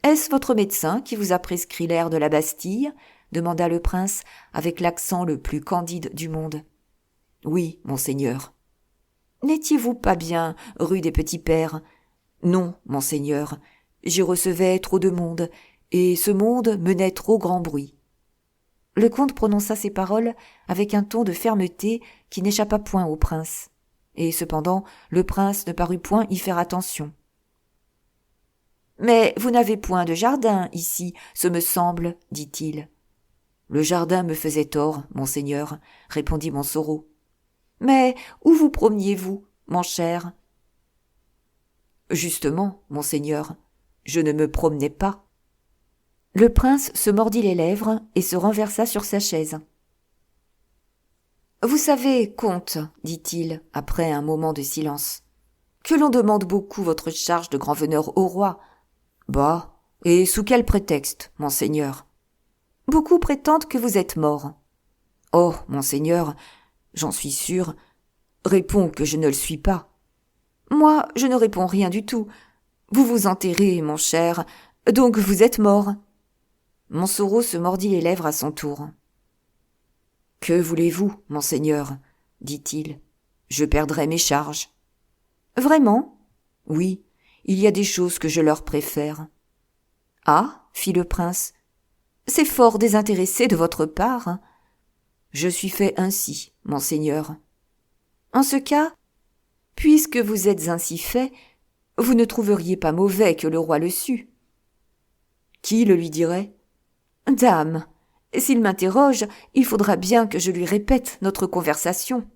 Speaker 1: Est-ce votre médecin qui vous a prescrit l'air de la Bastille? Demanda le prince avec l'accent le plus candide du monde. Oui, monseigneur. N'étiez-vous pas bien rue des Petits Pères? Non, monseigneur, j'y recevais trop de monde, et ce monde menait trop grand bruit. Le comte prononça ces paroles avec un ton de fermeté qui n'échappa point au prince, et cependant le prince ne parut point y faire attention. « Mais vous n'avez point de jardin ici, ce me semble, dit-il. »« Le jardin me faisait tort, monseigneur, » répondit Montsoreau. « Mais où vous promeniez-vous, mon cher ?»« Justement, monseigneur, je ne me promenais pas. » Le prince se mordit les lèvres et se renversa sur sa chaise. « Vous savez, comte, dit-il, après un moment de silence, que l'on demande beaucoup votre charge de grand-veneur au roi. Bah, et sous quel prétexte, monseigneur? Beaucoup prétendent que vous êtes mort. Oh, monseigneur, j'en suis sûr. Réponds que je ne le suis pas. Moi, je ne réponds rien du tout. Vous vous enterrez, mon cher, donc vous êtes mort. Montsoreau se mordit les lèvres à son tour. Que voulez-vous, monseigneur, dit-il. Je perdrai mes charges. Vraiment? Oui, il y a des choses que je leur préfère. Ah, fit le prince, c'est fort désintéressé de votre part. Je suis fait ainsi, monseigneur. En ce cas, puisque vous êtes ainsi fait, vous ne trouveriez pas mauvais que le roi le sût. Qui le lui dirait? Dame, s'il m'interroge, il faudra bien que je lui répète notre conversation.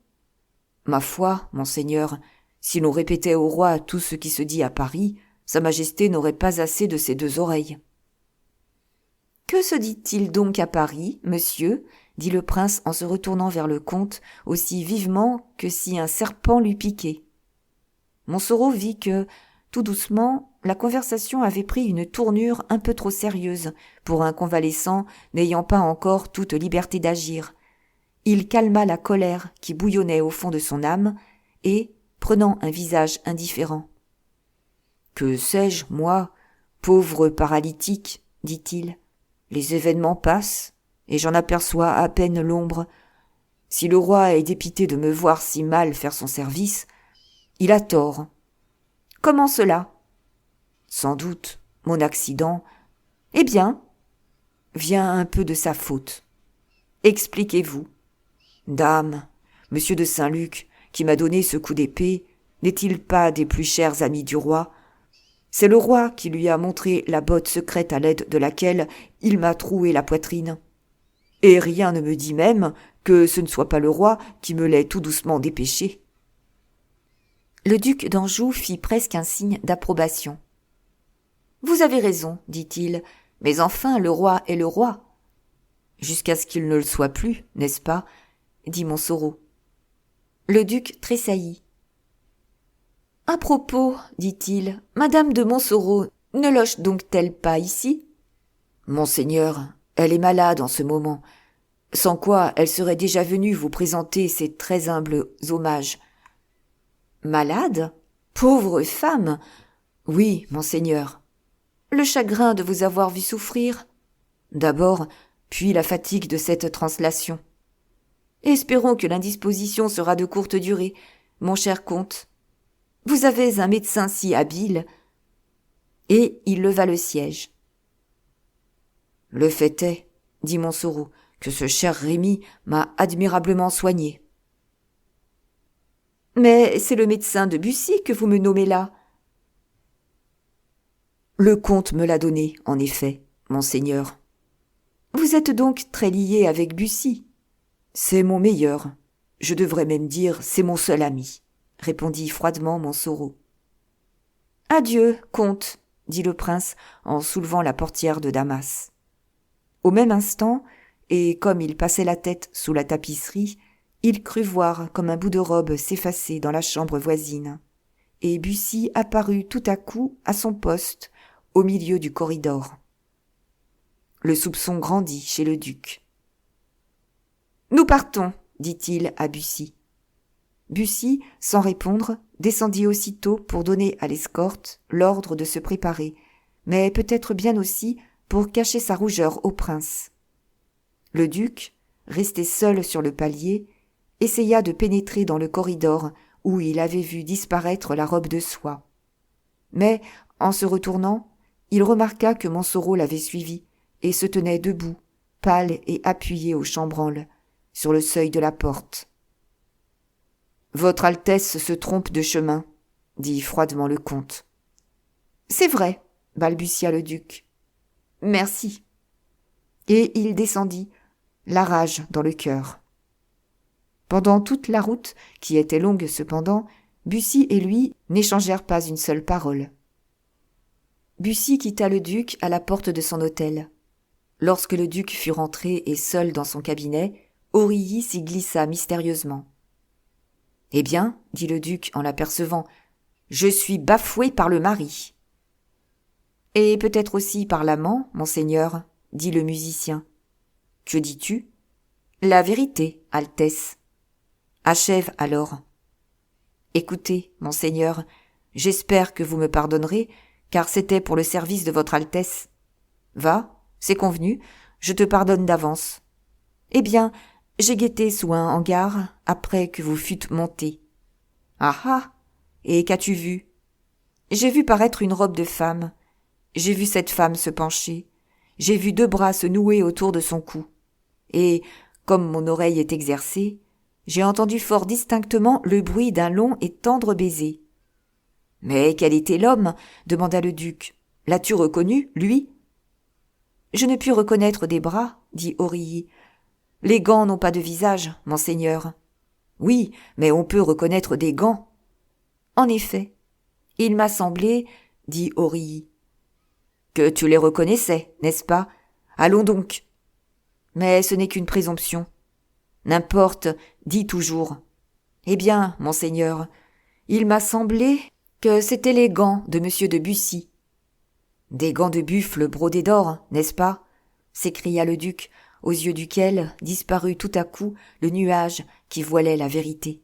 Speaker 1: Ma foi, monseigneur, si l'on répétait au roi tout ce qui se dit à Paris, Sa Majesté n'aurait pas assez de ses 2 oreilles. Que se dit-il donc à Paris, monsieur? Dit le prince en se retournant vers le comte aussi vivement que si un serpent l'eût piqué. Montsoreau vit que, tout doucement, la conversation avait pris une tournure un peu trop sérieuse pour un convalescent n'ayant pas encore toute liberté d'agir. Il calma la colère qui bouillonnait au fond de son âme et, prenant un visage indifférent. « Que sais-je, moi, pauvre paralytique, dit-il. Les événements passent, et j'en aperçois à peine l'ombre. Si le roi est dépité de me voir si mal faire son service, il a tort. Comment cela? Sans doute, mon accident, eh bien, vient un peu de sa faute. Expliquez-vous. Dame, monsieur de Saint-Luc, qui m'a donné ce coup d'épée, n'est-il pas des plus chers amis du roi? C'est le roi qui lui a montré la botte secrète à l'aide de laquelle il m'a troué la poitrine. Et rien ne me dit même que ce ne soit pas le roi qui me l'ait tout doucement dépêché. Le duc d'Anjou fit presque un signe d'approbation. « Vous avez raison, dit-il, mais enfin le roi est le roi. »« Jusqu'à ce qu'il ne le soit plus, n'est-ce pas ?» dit Montsoreau. Le duc tressaillit. « À propos, dit-il, madame de Montsoreau ne loge donc-t-elle pas ici ?»« Monseigneur, elle est malade en ce moment, sans quoi elle serait déjà venue vous présenter ses très humbles hommages. »« Malade? Pauvre femme! Oui, monseigneur. Le chagrin de vous avoir vu souffrir, d'abord, puis la fatigue de cette translation. Espérons que l'indisposition sera de courte durée, mon cher comte. Vous avez un médecin si habile. » Et il leva le siège. « Le fait est, dit Montsoreau, que ce cher Rémy m'a admirablement soigné. »« Mais c'est le médecin de Bussy que vous me nommez là. »« Le comte me l'a donné, en effet, monseigneur. »« Vous êtes donc très lié avec Bussy. »« C'est mon meilleur. Je devrais même dire c'est mon seul ami. » répondit froidement Montsoreau. « Adieu, comte, » dit le prince en soulevant la portière de Damas. Au même instant, et comme il passait la tête sous la tapisserie, il crut voir comme un bout de robe s'effacer dans la chambre voisine, et Bussy apparut tout à coup à son poste, au milieu du corridor. Le soupçon grandit chez le duc. « Nous partons, » dit-il à Bussy. Bussy, sans répondre, descendit aussitôt pour donner à l'escorte l'ordre de se préparer, mais peut-être bien aussi pour cacher sa rougeur au prince. Le duc, resté seul sur le palier, essaya de pénétrer dans le corridor où il avait vu disparaître la robe de soie. Mais, en se retournant, il remarqua que Montsoreau l'avait suivi et se tenait debout, pâle et appuyé au chambranle, sur le seuil de la porte. « Votre Altesse se trompe de chemin, » dit froidement le comte. « C'est vrai, » balbutia le duc. « Merci. » Et il descendit, la rage dans le cœur. Pendant toute la route, qui était longue cependant, Bussy et lui n'échangèrent pas une seule parole. Bussy quitta le duc à la porte de son hôtel. Lorsque le duc fut rentré et seul dans son cabinet, Aurilly s'y glissa mystérieusement. « Eh bien, dit le duc en l'apercevant, je suis bafoué par le mari. »« Et peut-être aussi par l'amant, monseigneur, dit le musicien. Que dis-tu ? La vérité, Altesse. Achève alors. Écoutez, monseigneur, j'espère que vous me pardonnerez, car c'était pour le service de votre Altesse. Va, c'est convenu, je te pardonne d'avance. Eh bien, j'ai guetté sous un hangar après que vous fûtes monté. Ah ah, et qu'as-tu vu ? J'ai vu paraître une robe de femme. J'ai vu cette femme se pencher. J'ai vu 2 bras se nouer autour de son cou. Et, comme mon oreille est exercée, j'ai entendu fort distinctement le bruit d'un long et tendre baiser. « Mais quel était l'homme » demanda le duc. « L'as-tu reconnu, lui ?» « Je ne puis reconnaître des bras, » dit Aurilly. « Les gants n'ont pas de visage, monseigneur. »« Oui, mais on peut reconnaître des gants. »« En effet. Il m'a semblé, » dit Aurilly. « Que tu les reconnaissais, n'est-ce pas ? Allons donc. » « Mais ce n'est qu'une présomption. »« N'importe, dis toujours. »« Eh bien, monseigneur, il m'a semblé que c'étaient les gants de monsieur de Bussy. »« Des gants de buffle brodés d'or, n'est-ce pas ? » s'écria le duc, aux yeux duquel disparut tout à coup le nuage qui voilait la vérité.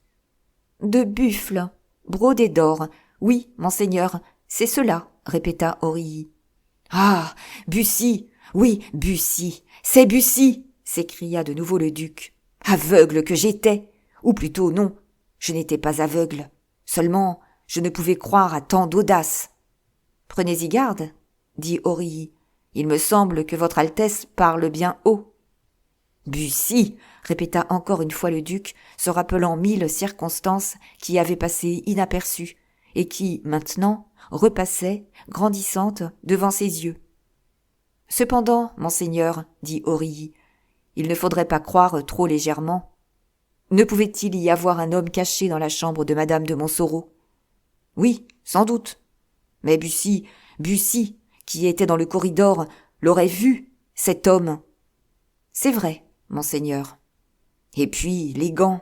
Speaker 1: « De buffle, brodés d'or, oui, monseigneur, c'est cela, » répéta Aurilly. « Ah, Bussy, oui, Bussy, c'est Bussy !» s'écria de nouveau le duc. « Aveugle que j'étais ! Ou plutôt non, je n'étais pas aveugle. Seulement, je ne pouvais croire à tant d'audace. »« Prenez-y garde, » dit Aurilly. « Il me semble que votre Altesse parle bien haut. »« Bussy !» répéta encore une fois le duc, se rappelant 1000 circonstances qui avaient passé inaperçues et qui, maintenant, repassaient, grandissantes, devant ses yeux. « Cependant, monseigneur, dit Aurilly, il ne faudrait pas croire trop légèrement. Ne pouvait-il y avoir un homme caché dans la chambre de madame de Montsoreau ? Oui, sans doute. Mais Bussy, qui était dans le corridor, l'aurait vu, cet homme. C'est vrai, monseigneur. Et puis, les gants.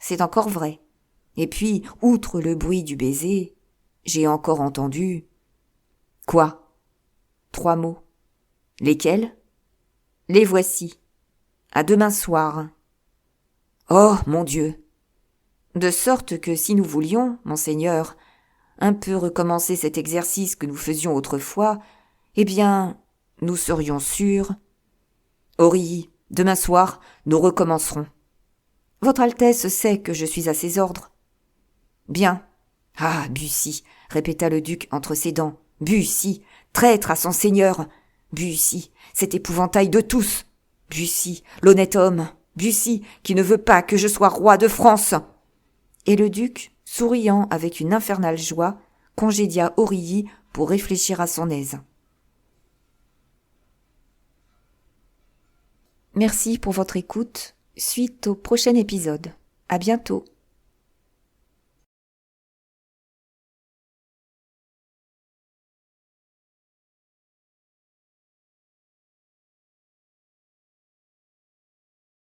Speaker 1: C'est encore vrai. Et puis, outre le bruit du baiser, j'ai encore entendu... Quoi ? 3 mots. Lesquels ? Les voici. À demain soir. Oh, mon Dieu ! De sorte que si nous voulions, monseigneur, un peu recommencer cet exercice que nous faisions autrefois, eh bien, nous serions sûrs. Aurilly, demain soir, nous recommencerons. Votre Altesse sait que je suis à ses ordres. Bien. Ah, Bussy, répéta le duc entre ses dents. Bussy, traître à son seigneur. Bussy, cet épouvantail de tous. Bussy, l'honnête homme. Bussy, qui ne veut pas que je sois roi de France. Et le duc, souriant avec une infernale joie, congédia Aurilly pour réfléchir à son aise. Merci pour votre écoute. Suite au prochain épisode. À bientôt.